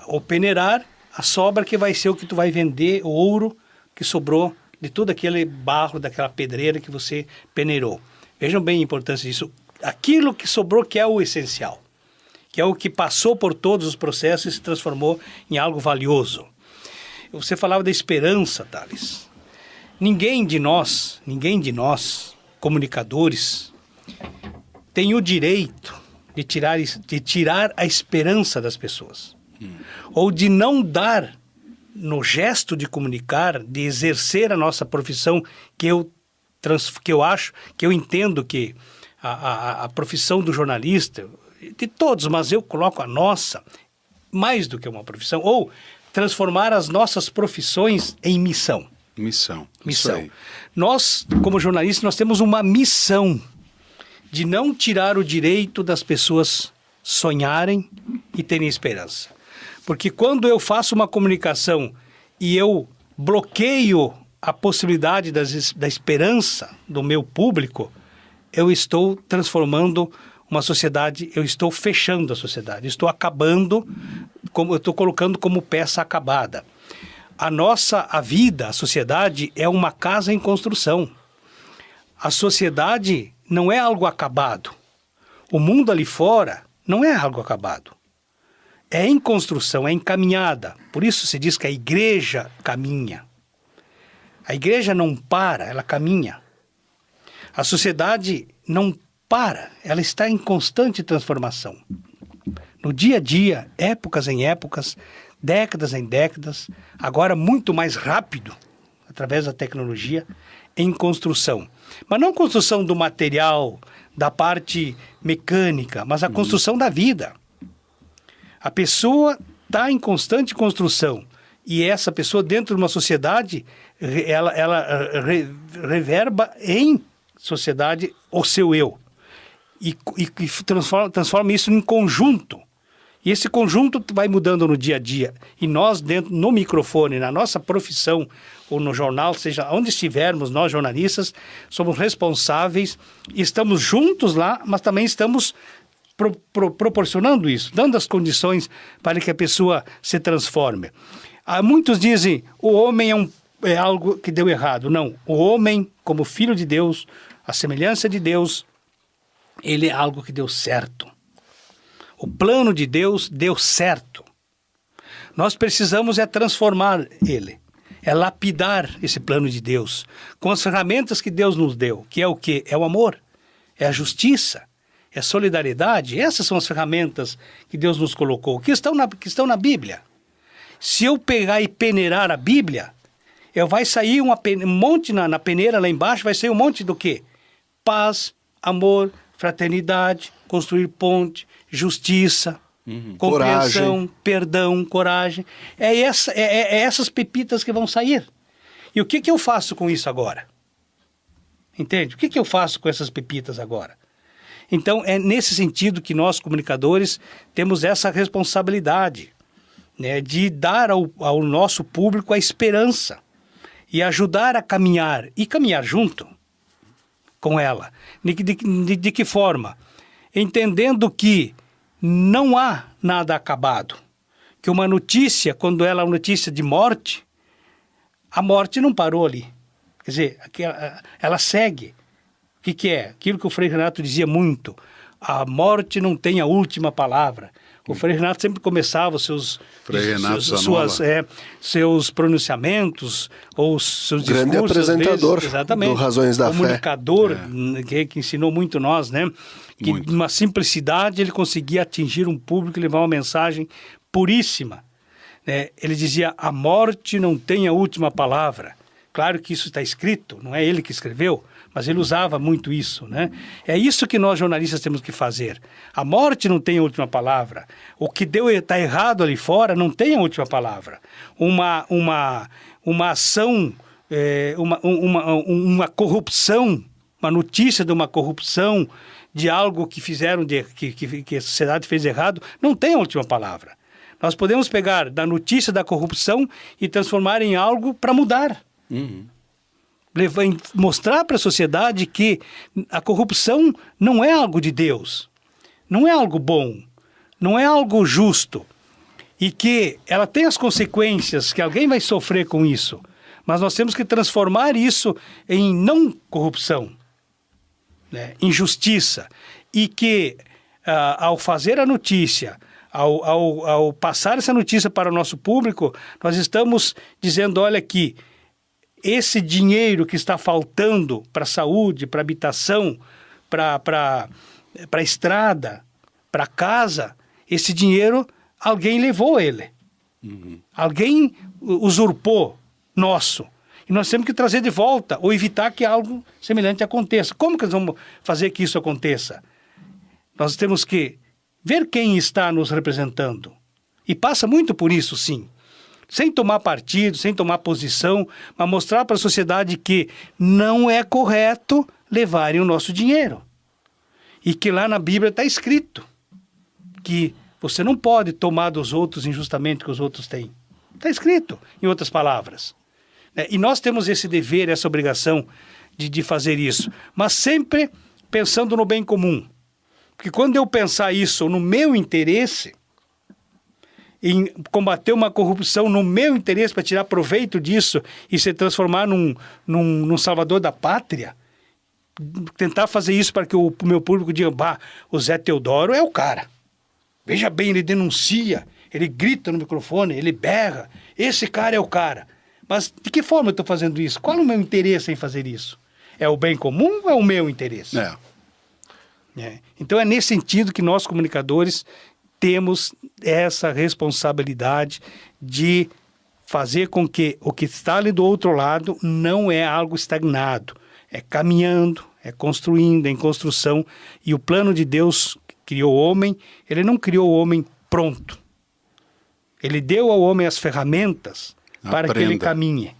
Speaker 3: O peneirar, a sobra que vai ser o que tu vai vender, o ouro que sobrou de todo aquele barro, daquela pedreira que você peneirou. Vejam bem a importância disso. Aquilo que sobrou que é o essencial, que é o que passou por todos os processos e se transformou em algo valioso. Você falava da esperança, Thales. Ninguém de nós, comunicadores, tem o direito de tirar a esperança das pessoas. Ou de não dar, no gesto de comunicar, de exercer a nossa profissão, que eu entendo que a profissão do jornalista, de todos, mas eu coloco a nossa, mais do que uma profissão, ou transformar as nossas profissões em missão.
Speaker 2: Missão.
Speaker 3: Nós, como jornalistas, nós temos uma missão de não tirar o direito das pessoas sonharem e terem esperança. Porque quando eu faço uma comunicação e eu bloqueio a possibilidade da esperança do meu público, eu estou transformando uma sociedade, eu estou fechando a sociedade, estou acabando, eu estou colocando como peça acabada. A vida, a sociedade é uma casa em construção. A sociedade não é algo acabado. O mundo ali fora não é algo acabado. É em construção, é encaminhada. Por isso se diz que a igreja caminha. A igreja não para, ela caminha. A sociedade não para, ela está em constante transformação. No dia a dia, épocas em épocas, décadas em décadas, agora muito mais rápido, através da tecnologia, em construção. Mas não construção do material, da parte mecânica, mas a construção da vida. A pessoa está em constante construção. E essa pessoa, dentro de uma sociedade, ela reverba em sociedade o seu eu. E transforma isso em conjunto. E esse conjunto vai mudando no dia a dia. E nós, dentro, no microfone, na nossa profissão, ou no jornal, seja onde estivermos, nós jornalistas, somos responsáveis, estamos juntos lá, mas também estamos proporcionando isso, dando as condições para que a pessoa se transforme. Muitos dizem, o homem é algo que deu errado. Não, o homem, como filho de Deus, a semelhança de Deus, ele é algo que deu certo. O plano de Deus deu certo. Nós precisamos transformar ele, lapidar esse plano de Deus com as ferramentas que Deus nos deu, que é o quê? É o amor, é a justiça, é a solidariedade. Essas são as ferramentas que Deus nos colocou, que estão na Bíblia. Se eu pegar e peneirar a Bíblia, vai sair um monte na peneira lá embaixo, vai sair um monte do quê? Paz, amor, fraternidade, construir ponte, justiça, compreensão, coragem. Perdão, coragem. Essas pepitas que vão sair. E o que eu faço com isso agora? Entende? O que eu faço com essas pepitas agora? Então, é nesse sentido que nós, comunicadores, temos essa responsabilidade, né, de dar ao nosso público a esperança e ajudar a caminhar, e caminhar junto com ela. De que forma? Entendendo que não há nada acabado. Que uma notícia, quando ela é uma notícia de morte, a morte não parou ali. Quer dizer, ela segue. O que é? Aquilo que o Frei Renato dizia muito. A morte não tem a última palavra. O Frei Renato sempre começava seus pronunciamentos ou seus
Speaker 1: grande
Speaker 3: discursos. Grande
Speaker 1: apresentador
Speaker 3: do
Speaker 1: Razões da Fé.
Speaker 3: Comunicador, que ensinou muito nós, né? Que numa simplicidade ele conseguia atingir um público e levar uma mensagem puríssima. Ele dizia, a morte não tem a última palavra. Claro que isso está escrito, não é ele que escreveu, mas ele usava muito isso, né? É isso que nós jornalistas temos que fazer. A morte não tem a última palavra. O que está errado ali fora não tem a última palavra. Uma ação, uma corrupção, uma notícia de uma corrupção, de algo que fizeram, que a sociedade fez errado, não tem a última palavra. Nós podemos pegar da notícia da corrupção e transformar em algo para mudar. Mostrar para a sociedade que a corrupção não é algo de Deus. não é algo bom, não é algo justo, e que ela tem as consequências, que alguém vai sofrer com isso, mas nós temos que transformar isso em não corrupção, né? Em justiça, e que ao fazer a notícia, ao passar essa notícia para o nosso público, nós estamos dizendo, olha aqui, esse dinheiro que está faltando para a saúde, para a habitação, para a estrada, para a casa, esse dinheiro, alguém levou ele. Alguém usurpou nosso. E nós temos que trazer de volta, ou evitar que algo semelhante aconteça. Como que nós vamos fazer que isso aconteça? Nós temos que ver quem está nos representando. E passa muito por isso, sim. Sem tomar partido, sem tomar posição, mas mostrar para a sociedade que não é correto levarem o nosso dinheiro. E que lá na Bíblia está escrito que você não pode tomar dos outros injustamente que os outros têm. Está escrito, em outras palavras. E nós temos esse dever, essa obrigação de fazer isso. Mas sempre pensando no bem comum. Porque quando eu pensar isso no meu interesse, em combater uma corrupção no meu interesse para tirar proveito disso e se transformar num salvador da pátria, tentar fazer isso para que o meu público diga, o Zé Teodoro é o cara. Veja bem, ele denuncia, ele grita no microfone, ele berra. Esse cara é o cara. Mas de que forma eu estou fazendo isso? Qual é o meu interesse em fazer isso? É o bem comum ou é o meu interesse? Então é nesse sentido que nós, comunicadores, temos essa responsabilidade de fazer com que o que está ali do outro lado não é algo estagnado. É caminhando, é construindo, é em construção. E o plano de Deus que criou o homem, ele não criou o homem pronto. Ele deu ao homem as ferramentas para que ele caminhe.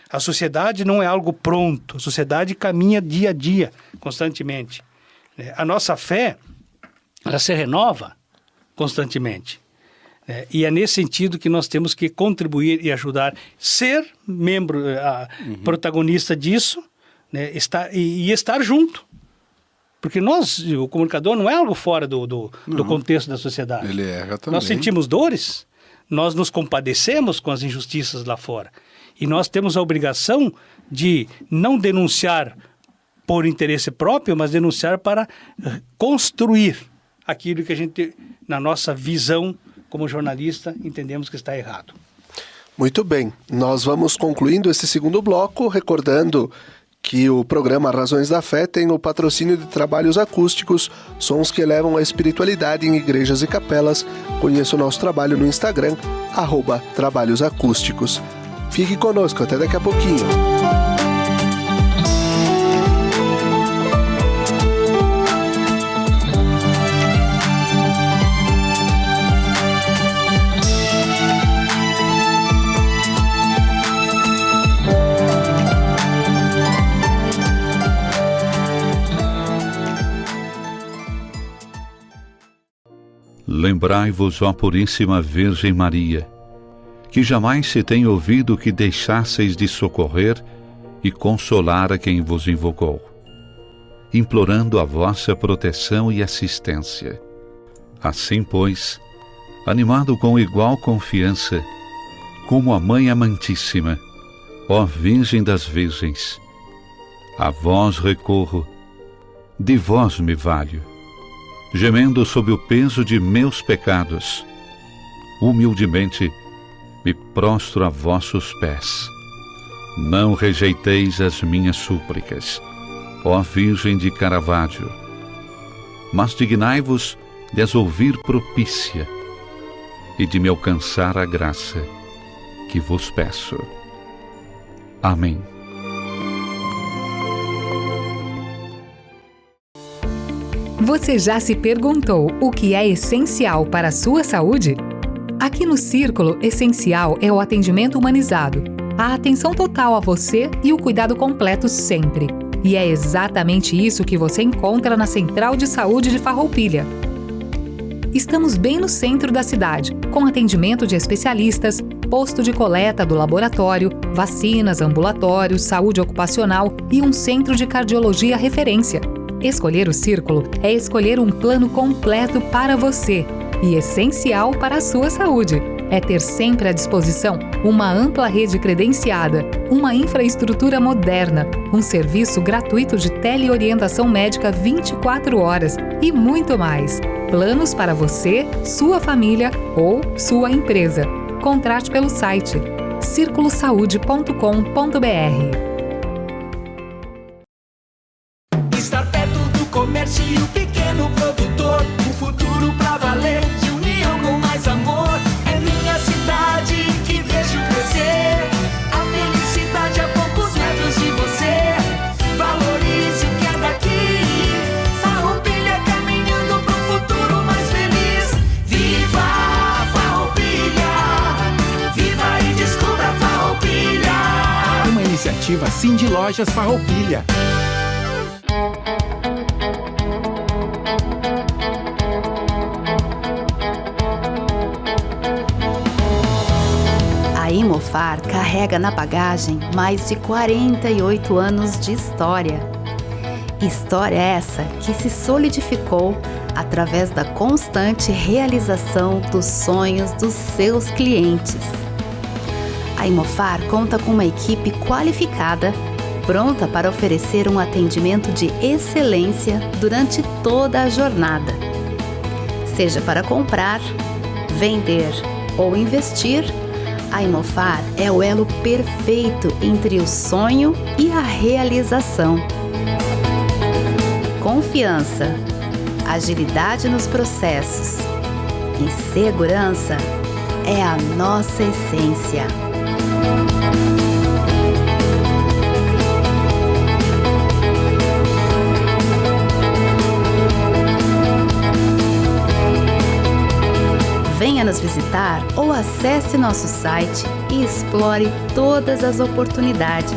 Speaker 3: A sociedade não é algo pronto. A sociedade caminha dia a dia, constantemente. A nossa fé, ela se renova constantemente. E é nesse sentido que nós temos que contribuir e ajudar, ser membro, protagonista disso, né, estar junto. Porque o comunicador não é algo fora do contexto da sociedade.
Speaker 2: Ele erra também.
Speaker 3: Nós sentimos dores, nós nos compadecemos com as injustiças lá fora. E nós temos a obrigação de não denunciar por interesse próprio, mas denunciar para construir aquilo que a gente, na nossa visão como jornalista, entendemos que está errado.
Speaker 1: Muito bem, nós vamos concluindo esse segundo bloco, recordando que o programa Razões da Fé tem o patrocínio de trabalhos acústicos, sons que elevam a espiritualidade em igrejas e capelas. Conheça o nosso trabalho no Instagram, @trabalhosacústicos. Fique conosco, até daqui a pouquinho.
Speaker 4: Lembrai-vos, ó Puríssima Virgem Maria, que jamais se tem ouvido que deixasseis de socorrer e consolar a quem vos invocou, implorando a vossa proteção e assistência. Assim, pois, animado com igual confiança, como a Mãe Amantíssima, ó Virgem das Virgens, a vós recorro, de vós me valho, gemendo sob o peso de meus pecados, humildemente me prostro a vossos pés. Não rejeiteis as minhas súplicas, ó Virgem de Caravaggio, mas dignai-vos de as ouvir propícia e de me alcançar a graça que vos peço. Amém.
Speaker 5: Você já se perguntou o que é essencial para a sua saúde? Aqui no Círculo, essencial é o atendimento humanizado, a atenção total a você e o cuidado completo sempre. E é exatamente isso que você encontra na Central de Saúde de Farroupilha. Estamos bem no centro da cidade, com atendimento de especialistas, posto de coleta do laboratório, vacinas, ambulatórios, saúde ocupacional e um centro de cardiologia referência. Escolher o Círculo é escolher um plano completo para você e essencial para a sua saúde. É ter sempre à disposição uma ampla rede credenciada, uma infraestrutura moderna, um serviço gratuito de teleorientação médica 24 horas e muito mais. Planos para você, sua família ou sua empresa. Contrate pelo site circulosaude.com.br.
Speaker 6: Estar perto do comércio e o pequeno produtor, um futuro pra valer, de união com mais amor. É minha cidade que vejo crescer, a felicidade a poucos metros de você. Valorize o que é daqui, Farroupilha caminhando pro futuro mais feliz. Viva Farroupilha, viva e descubra Farroupilha.
Speaker 7: Uma iniciativa Cindy Lojas Farroupilha.
Speaker 12: A Imofar carrega na bagagem mais de 48 anos de história. História essa que se solidificou através da constante realização dos sonhos dos seus clientes. A Imofar conta com uma equipe qualificada, pronta para oferecer um atendimento de excelência durante toda a jornada. Seja para comprar, vender ou investir, a Imofar é o elo perfeito entre o sonho e a realização. Confiança, agilidade nos processos e segurança é a nossa essência. Venha nos visitar ou acesse nosso site e explore todas as oportunidades.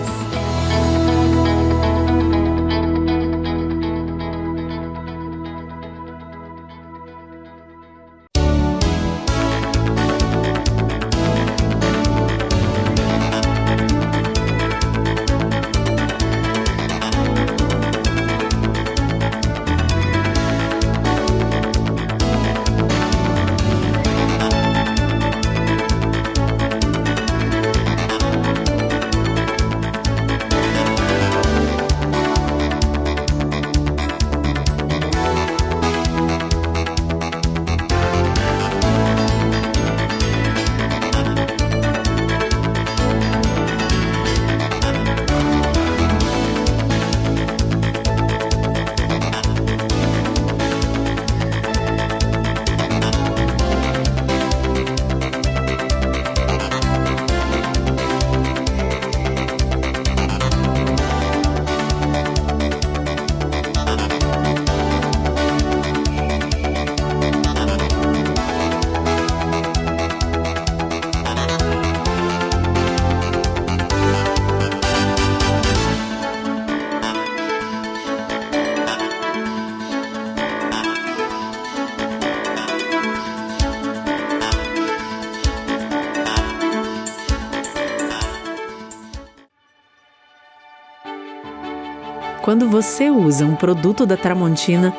Speaker 13: Quando você usa um produto da Tramontina,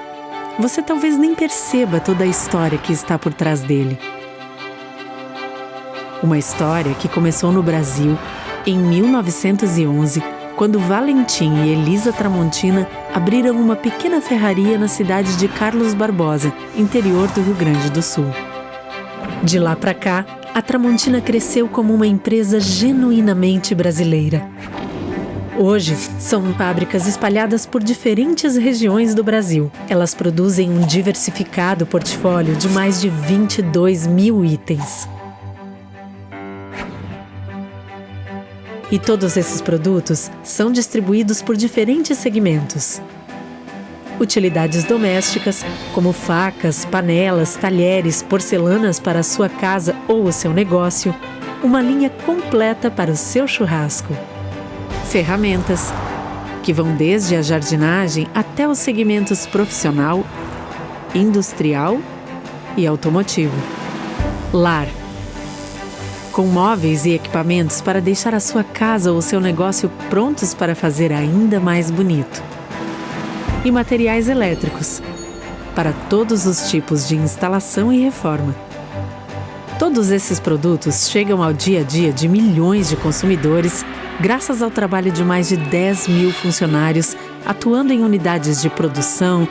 Speaker 13: você talvez nem perceba toda a história que está por trás dele. Uma história que começou no Brasil em 1911, quando Valentim e Elisa Tramontina abriram uma pequena ferraria na cidade de Carlos Barbosa, interior do Rio Grande do Sul. De lá para cá, a Tramontina cresceu como uma empresa genuinamente brasileira. Hoje, são fábricas espalhadas por diferentes regiões do Brasil. Elas produzem um diversificado portfólio de mais de 22 mil itens. E todos esses produtos são distribuídos por diferentes segmentos. Utilidades domésticas, como facas, panelas, talheres, porcelanas para a sua casa ou o seu negócio, uma linha completa para o seu churrasco. Ferramentas, que vão desde a jardinagem até os segmentos profissional, industrial e automotivo. Lar, com móveis e equipamentos para deixar a sua casa ou seu negócio prontos para fazer ainda mais bonito. e materiais elétricos, para todos os tipos de instalação e reforma. Todos esses produtos chegam ao dia a dia de milhões de consumidores graças ao trabalho de mais de 10 mil funcionários atuando em unidades de produção,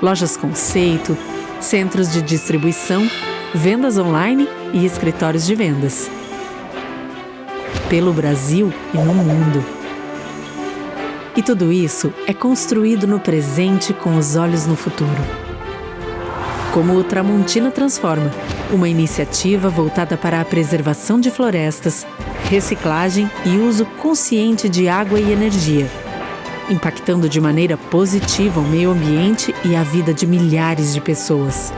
Speaker 13: lojas conceito, centros de distribuição, vendas online e escritórios de vendas. Pelo Brasil e no mundo. E tudo isso é construído no presente com os olhos no futuro. Como o Tramontina Transforma, uma iniciativa voltada para a preservação de florestas, reciclagem e uso consciente de água e energia, impactando de maneira positiva o meio ambiente e a vida de milhares de pessoas.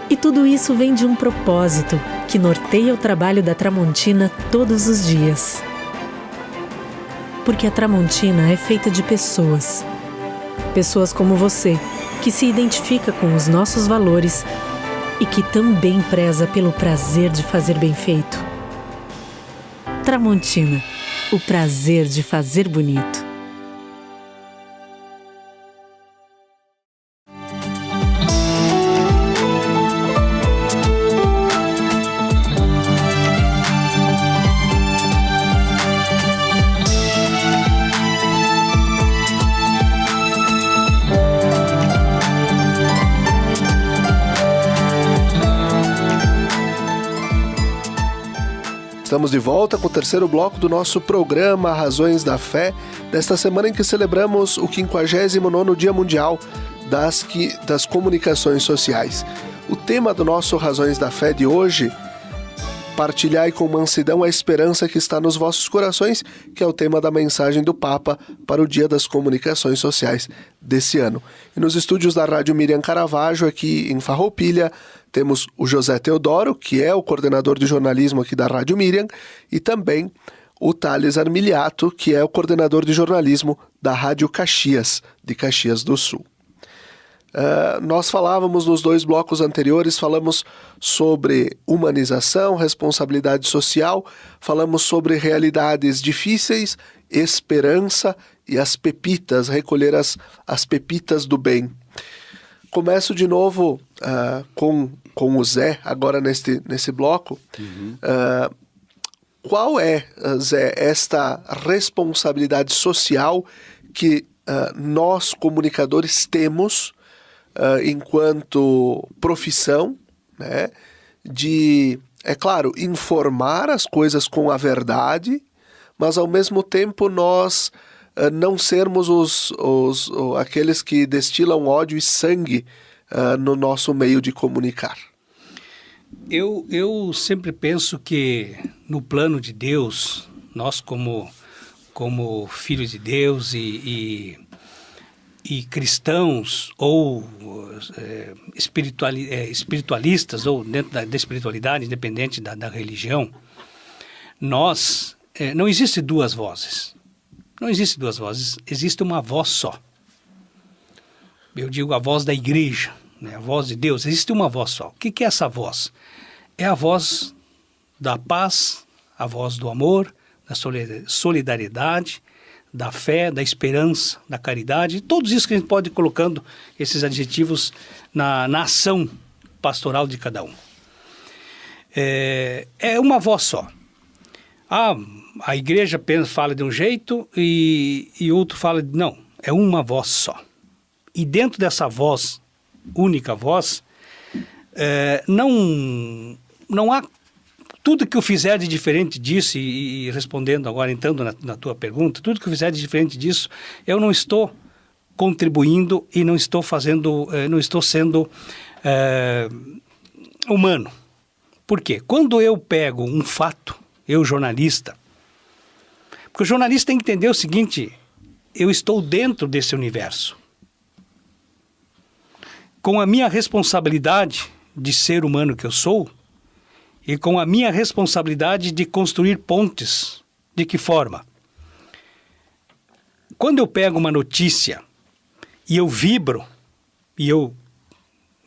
Speaker 13: E tudo isso vem de um propósito que norteia o trabalho da Tramontina todos os dias. Porque a Tramontina é feita de pessoas. Pessoas como você, que se identifica com os nossos valores e que também preza pelo prazer de fazer bem feito. Tramontina, o prazer de fazer bonito.
Speaker 1: Estamos de volta com o terceiro bloco do nosso programa Razões da Fé, desta semana em que celebramos o 59º Dia Mundial das Comunicações Sociais. O tema do nosso Razões da Fé de hoje, partilhai com mansidão a esperança que está nos vossos corações, que é o tema da mensagem do Papa para o Dia das Comunicações Sociais desse ano. E nos estúdios da Rádio Miriam Caravaggio, aqui em Farroupilha, temos o José Teodoro, que é o coordenador de jornalismo aqui da Rádio Miriam, e também o Thales Armiliato, que é o coordenador de jornalismo da Rádio Caxias, de Caxias do Sul. Nós falávamos nos 2 blocos anteriores, falamos sobre humanização, responsabilidade social, falamos sobre realidades difíceis, esperança e as pepitas, recolher as pepitas do bem. Começo de novo com o Zé, agora nesse bloco. Qual é, Zé, esta responsabilidade social que nós, comunicadores, temos enquanto profissão, né, de, é claro, informar as coisas com a verdade, mas ao mesmo tempo nós não sermos aqueles que destilam ódio e sangue no nosso meio de comunicar?
Speaker 3: Eu sempre penso que no plano de Deus, nós como filhos de Deus e cristãos ou espiritualistas, ou dentro da espiritualidade, independente da religião, nós, não existe duas vozes. Não existe duas vozes, existe uma voz só. Eu digo a voz da igreja, né? A voz de Deus, existe uma voz só. O que é essa voz? É a voz da paz, a voz do amor, da solidariedade, da fé, da esperança, da caridade, todos isso que a gente pode ir colocando, esses adjetivos na ação pastoral de cada um. É uma voz só. A igreja fala de um jeito e outro fala de... Não, é uma voz só. E dentro dessa voz, única voz, não há... Tudo que eu fizer de diferente disso, e respondendo agora, entrando na tua pergunta, tudo que eu fizer de diferente disso, eu não estou contribuindo e não estou sendo humano. Por quê? Quando eu pego um fato, eu jornalista, porque o jornalista tem que entender o seguinte: eu estou dentro desse universo. Com a minha responsabilidade de ser humano que eu sou, e com a minha responsabilidade de construir pontes. De que forma? Quando eu pego uma notícia e eu vibro, e eu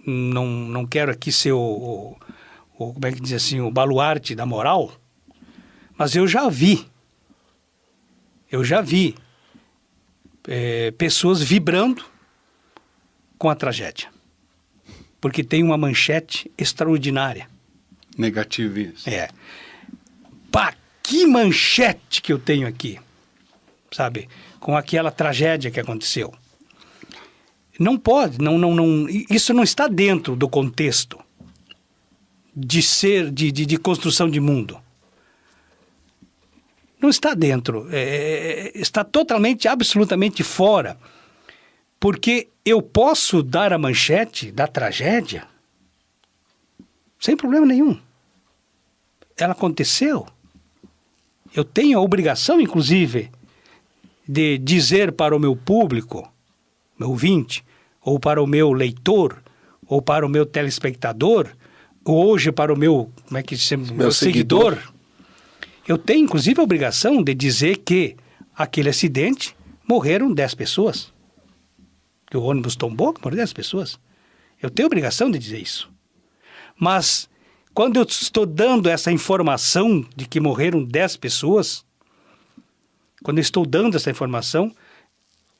Speaker 3: não quero aqui ser como é que diz assim, o baluarte da moral, mas eu já vi pessoas vibrando com a tragédia. Porque tem uma manchete extraordinária.
Speaker 2: Negativismo.
Speaker 3: Pá, que manchete que eu tenho aqui, sabe? Com aquela tragédia que aconteceu. Não pode, isso não está dentro do contexto de construção de mundo. Não está dentro, está totalmente, absolutamente fora. Porque eu posso dar a manchete da tragédia sem problema nenhum. Ela aconteceu. Eu tenho a obrigação, inclusive, de dizer para o meu público, meu ouvinte, ou para o meu leitor, ou para o meu telespectador, ou hoje para o meu, como é que se chama? Meu seguidor. Eu tenho, inclusive, a obrigação de dizer que aquele acidente morreram 10 pessoas. Que o ônibus tombou, morreram 10 pessoas. Eu tenho a obrigação de dizer isso. Mas, quando eu estou dando essa informação de que morreram 10 pessoas, quando eu estou dando essa informação,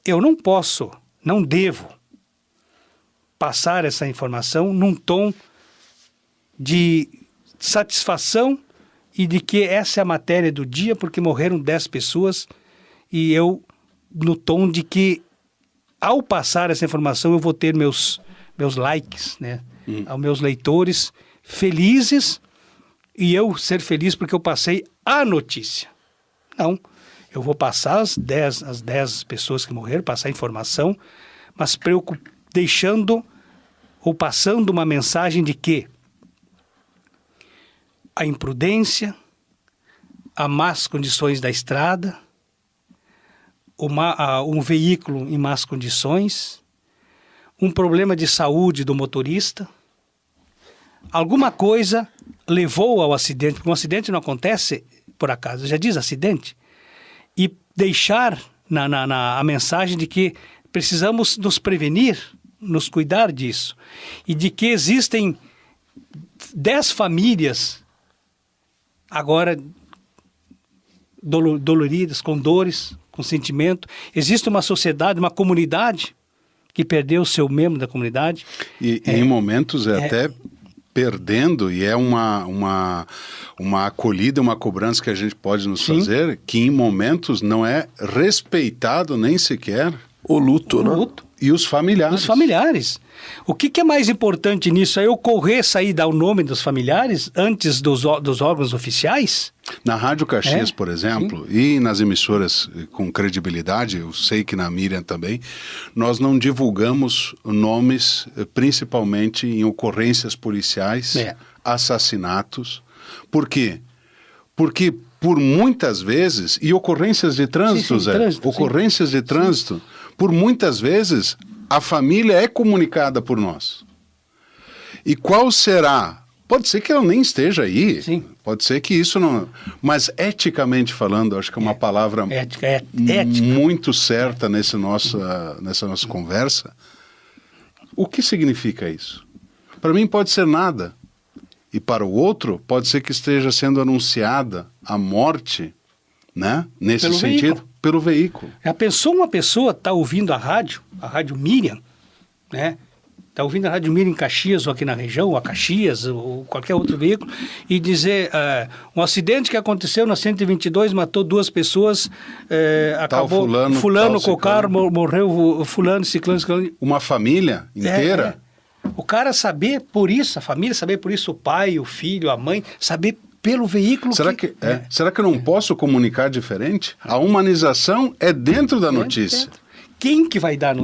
Speaker 3: eu não posso, não devo passar essa informação num tom de satisfação e de que essa é a matéria do dia porque morreram 10 pessoas e eu, no tom de que ao passar essa informação eu vou ter meus likes, né? Aos meus leitores felizes e eu ser feliz porque eu passei a notícia. Não, eu vou passar as 10 pessoas que morreram, passar a informação, mas deixando ou passando uma mensagem de que a imprudência, as más condições da estrada, um veículo em más condições, um problema de saúde do motorista, alguma coisa levou ao acidente, porque um acidente não acontece por acaso, já diz acidente, e deixar a mensagem de que precisamos nos prevenir, nos cuidar disso, e de que existem 10 famílias agora doloridas, com dores, com sentimento. Existe uma sociedade, uma comunidade que perdeu o seu membro da comunidade.
Speaker 2: E em momentos até perdendo, e é uma acolhida, uma cobrança que a gente pode nos fazer, que em momentos não é respeitado nem sequer
Speaker 1: o luto, né?
Speaker 2: E os familiares.
Speaker 3: Os familiares. O que é mais importante nisso? É eu sair dar o nome dos familiares antes dos órgãos oficiais?
Speaker 2: Na Rádio Caxias, por exemplo, e nas emissoras com credibilidade, eu sei que na Miriam também, nós não divulgamos nomes, principalmente em ocorrências policiais, assassinatos. Por quê? Porque por muitas vezes, e ocorrências de trânsito, ocorrências de trânsito, por muitas vezes a família é comunicada por nós. E qual será? Pode ser que ela nem esteja aí. Pode ser que isso não... Mas eticamente falando, acho que é uma palavra
Speaker 3: ética.
Speaker 2: Muito certa nessa nossa conversa. O que significa isso? Para mim pode ser nada. E para o outro pode ser que esteja sendo anunciada a morte, né? Nesse sentido, pelo veículo.
Speaker 3: Já pensou uma pessoa está ouvindo a Rádio Miriam, né? Está ouvindo a Rádio Miriam em Caxias ou aqui na região, ou a Caxias, ou qualquer outro veículo, e dizer, um acidente que aconteceu na 122, matou 2 pessoas, acabou fulano com o carro, morreu fulano, ciclano.
Speaker 2: Uma família inteira.
Speaker 3: O cara saber por isso, a família saber por isso, o pai, o filho, a mãe, saber pelo veículo.
Speaker 2: Será que eu não posso comunicar diferente? A humanização é dentro da notícia.
Speaker 3: Quem que vai dar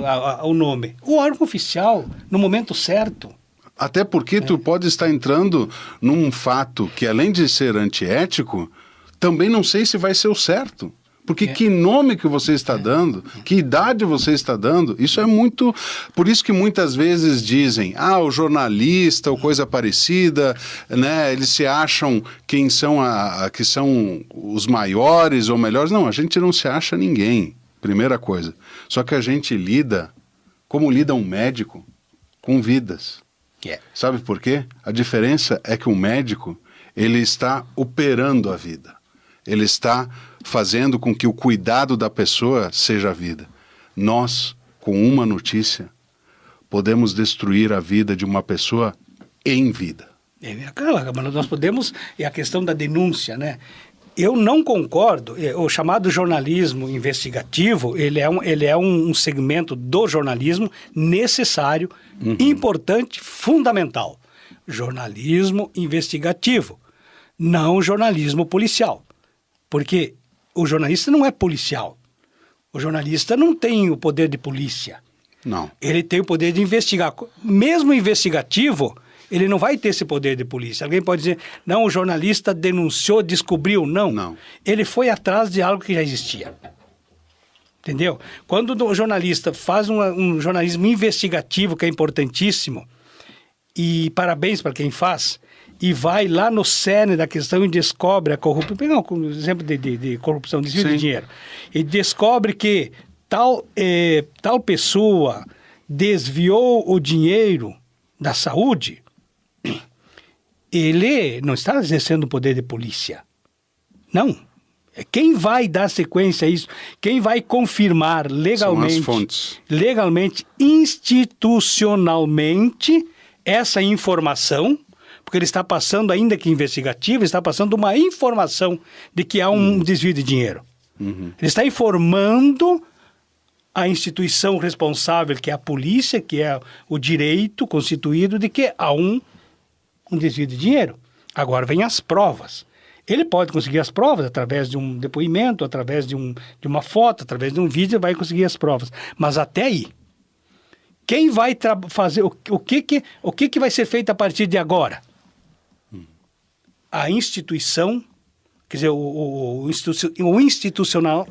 Speaker 3: o nome? O órgão oficial, no momento certo.
Speaker 2: Até porque tu pode estar entrando num fato que, além de ser antiético, também não sei se vai ser o certo. Porque que nome que você está dando, que idade você está dando, isso é muito... Por isso que muitas vezes dizem, o jornalista ou coisa parecida, né, eles se acham que são os maiores ou melhores. Não, a gente não se acha ninguém, primeira coisa. Só que a gente lida, como lida um médico, com vidas. Sabe por quê? A diferença é que o médico, ele está operando a vida. Ele está fazendo com que o cuidado da pessoa seja a vida. Nós, com uma notícia, podemos destruir a vida de uma pessoa em vida.
Speaker 3: Mas nós podemos, é a questão da denúncia, né? Eu não concordo, o chamado jornalismo investigativo, ele é um segmento do jornalismo necessário, importante, fundamental. Jornalismo investigativo, não jornalismo policial. Porque o jornalista não é policial. O jornalista não tem o poder de polícia.
Speaker 2: Não.
Speaker 3: Ele tem o poder de investigar. Mesmo investigativo, ele não vai ter esse poder de polícia. Alguém pode dizer, não, o jornalista denunciou, descobriu. Não. Ele foi atrás de algo que já existia. Entendeu? Quando o jornalista faz um jornalismo investigativo, que é importantíssimo, e parabéns para quem faz, e vai lá no cerne da questão e descobre a corrupção, vou pegar um exemplo de corrupção, desvio de dinheiro, e descobre que tal pessoa desviou o dinheiro da saúde, ele não está exercendo o poder de polícia. Não. Quem vai dar sequência a isso? Quem vai confirmar legalmente,
Speaker 2: são as fontes.
Speaker 3: Legalmente, institucionalmente, essa informação, porque ele está passando, ainda que investigativo, está passando uma informação de que há um desvio de dinheiro. Ele está informando a instituição responsável, que é a polícia, que é o direito constituído, de que há um desvio de dinheiro. Agora vem as provas. Ele pode conseguir as provas através de um depoimento, através de uma foto, através de um vídeo, vai conseguir as provas. Mas até aí, quem vai fazer, o que vai ser feito a partir de agora? A instituição, quer dizer, o institucional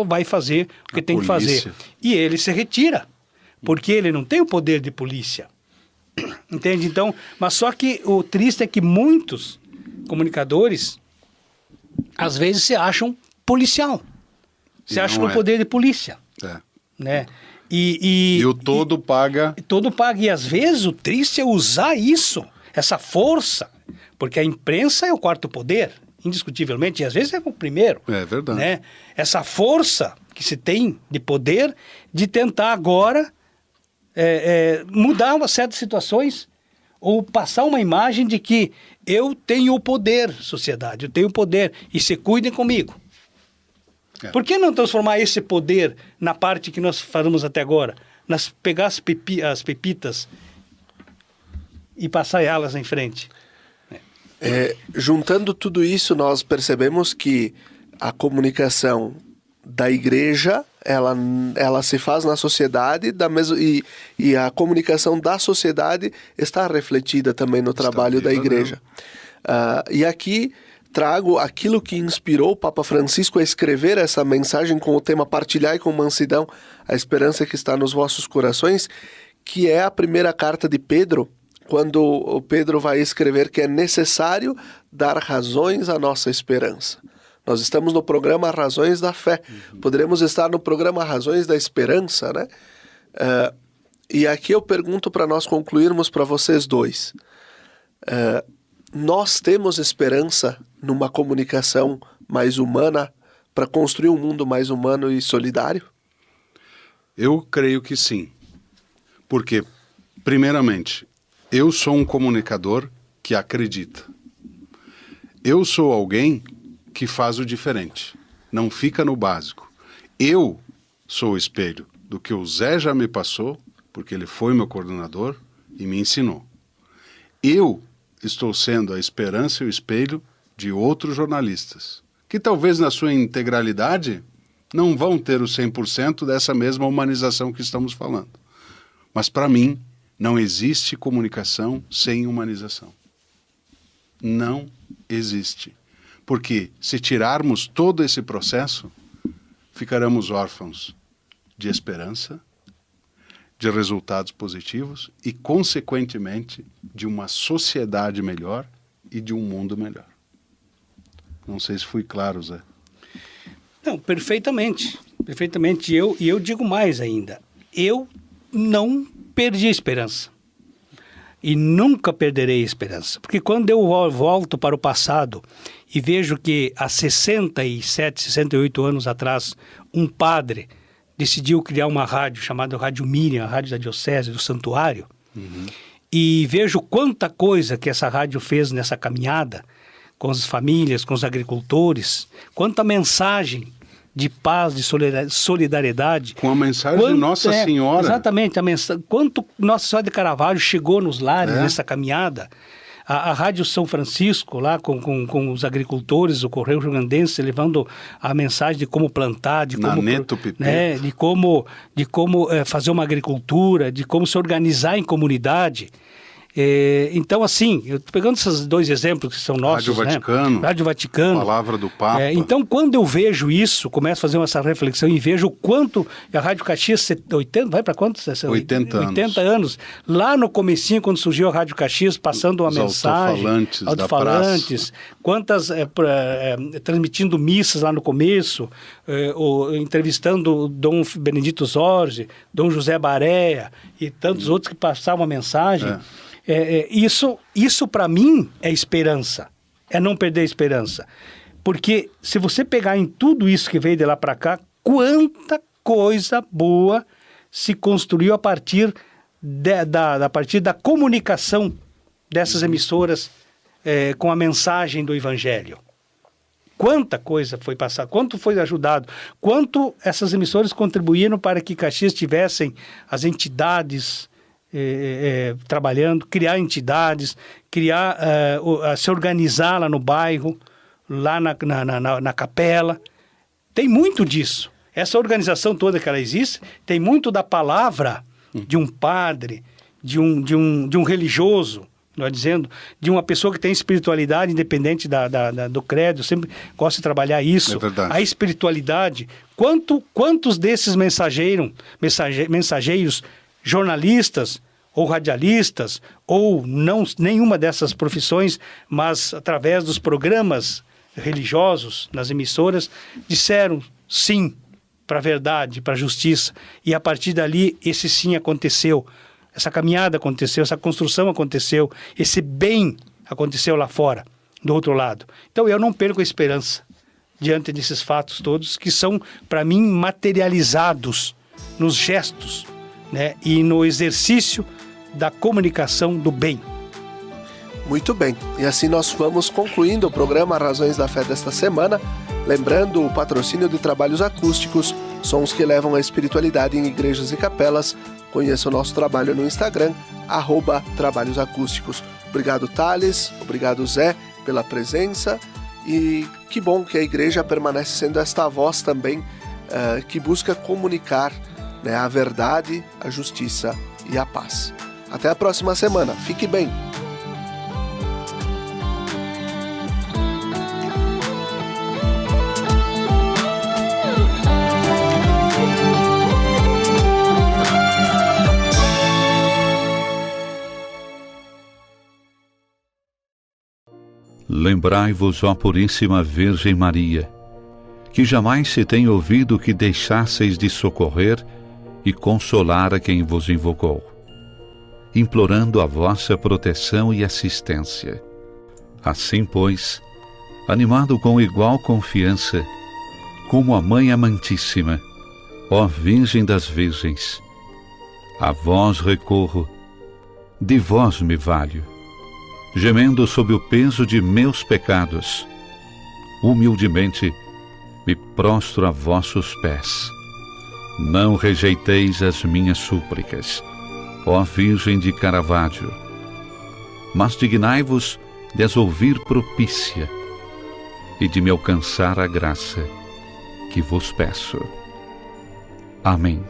Speaker 3: vai fazer o que tem que fazer. E ele se retira, porque ele não tem o poder de polícia. Entende? Então, mas só que o triste é que muitos comunicadores, às vezes, se acham policial. Se acham no poder de polícia. Né? E
Speaker 2: o todo paga.
Speaker 3: Todo paga. E às vezes o triste é usar isso, essa força, porque a imprensa é o quarto poder, indiscutivelmente, e às vezes é o primeiro.
Speaker 2: É verdade.
Speaker 3: Né? Essa força que se tem de poder de tentar agora mudar uma certas situações ou passar uma imagem de que eu tenho o poder, sociedade, eu tenho o poder e se cuidem comigo. Por que não transformar esse poder na parte que nós falamos até agora? Pegar as pepitas e passar elas em frente.
Speaker 1: Juntando tudo isso, nós percebemos que a comunicação da igreja, ela se faz na sociedade e a comunicação da sociedade está refletida também no trabalho da igreja. E aqui trago aquilo que inspirou o Papa Francisco a escrever essa mensagem com o tema Partilhai com mansidão a esperança que está nos vossos corações, que é a primeira carta de Pedro, quando o Pedro vai escrever que é necessário dar razões à nossa esperança. Nós estamos no programa Razões da Fé. Poderemos estar no programa Razões da Esperança, né? E aqui eu pergunto para nós concluirmos para vocês dois. Nós temos esperança numa comunicação mais humana para construir um mundo mais humano e solidário?
Speaker 2: Eu creio que sim. Porque, primeiramente, eu sou um comunicador que acredita. Eu sou alguém que faz o diferente, não fica no básico. Eu sou o espelho do que o Zé já me passou, porque ele foi meu coordenador e me ensinou. Eu estou sendo a esperança e o espelho de outros jornalistas, que talvez na sua integralidade não vão ter o 100% dessa mesma humanização que estamos falando. Mas para mim, não existe comunicação sem humanização. Não existe. Porque se tirarmos todo esse processo, ficaremos órfãos de esperança, de resultados positivos e, consequentemente, de uma sociedade melhor e de um mundo melhor. Não sei se fui claro, Zé.
Speaker 3: Não, perfeitamente. Perfeitamente. E eu digo mais ainda. Eu não perdi a esperança. e nunca perderei a esperança. Porque quando eu volto para o passado e vejo que há 67, 68 anos atrás, um padre decidiu criar uma rádio chamada Rádio Miriam, a rádio da Diocese do Santuário, e vejo quanta coisa que essa rádio fez nessa caminhada, com as famílias, com os agricultores, quanta mensagem de paz, de solidariedade.
Speaker 2: Com a mensagem de Nossa Senhora.
Speaker 3: Exatamente, quanto Nossa Senhora de Caravaggio chegou nos lares nessa caminhada. A Rádio São Francisco, lá com os agricultores, o Correio Rio-Grandense, levando a mensagem de como plantar, de como fazer uma agricultura, de como se organizar em comunidade. Então, assim, eu estou pegando esses dois exemplos que são nossos, Rádio Vaticano,
Speaker 2: Palavra do Papa.
Speaker 3: Então, quando eu vejo isso, começo a fazer essa reflexão e vejo o quanto a Rádio Caxias, 80, vai para quantos? 80 anos. Lá no comecinho, quando surgiu a Rádio Caxias, passando uma mensagem, alto-falantes, quantas transmitindo missas lá no começo, entrevistando Dom Benedito Zorzi, Dom José Barea e tantos outros que passavam a mensagem. Isso para mim é esperança, é não perder a esperança. Porque se você pegar em tudo isso que veio de lá para cá, quanta coisa boa se construiu a partir da comunicação dessas emissoras com a mensagem do Evangelho. Quanta coisa foi passada, quanto foi ajudado, quanto essas emissoras contribuíram para que Caxias tivessem as entidades trabalhando, criar entidades, se organizar lá no bairro, lá na capela. Tem muito disso. Essa organização toda que ela existe, tem muito da palavra de um padre, de um religioso, dizendo, de uma pessoa que tem espiritualidade independente do credo. Eu sempre gosto de trabalhar isso.
Speaker 2: É verdade.
Speaker 3: A espiritualidade. Quantos desses mensageiros jornalistas ou radialistas, ou não nenhuma dessas profissões, mas através dos programas religiosos nas emissoras, disseram sim para a verdade, para a justiça, e a partir dali esse sim aconteceu, essa caminhada aconteceu, essa construção aconteceu, esse bem aconteceu lá fora, do outro lado. Então eu não perco a esperança diante desses fatos todos que são, para mim, materializados nos gestos, e no exercício da comunicação do bem.
Speaker 1: Muito bem, e assim nós vamos concluindo o programa Razões da Fé desta semana, lembrando o patrocínio de trabalhos acústicos, sons que levam a espiritualidade em igrejas e capelas. Conheça o nosso trabalho no Instagram, @trabalhosacústicos. Obrigado, Thales, obrigado, Zé, pela presença, e que bom que a igreja permanece sendo esta voz também que busca comunicar a verdade, a justiça e a paz. Até a próxima semana. Fique bem.
Speaker 4: Lembrai-vos, ó Puríssima Virgem Maria, que jamais se tem ouvido que deixasseis de socorrer e consolar a quem vos invocou, implorando a vossa proteção e assistência. Assim, pois, animado com igual confiança, como a Mãe Amantíssima, ó Virgem das Virgens, a vós recorro, de vós me valho, gemendo sob o peso de meus pecados, humildemente me prostro a vossos pés. Não rejeiteis as minhas súplicas, ó Virgem de Caravaggio, mas dignai-vos de as ouvir propícia e de me alcançar a graça que vos peço. Amém.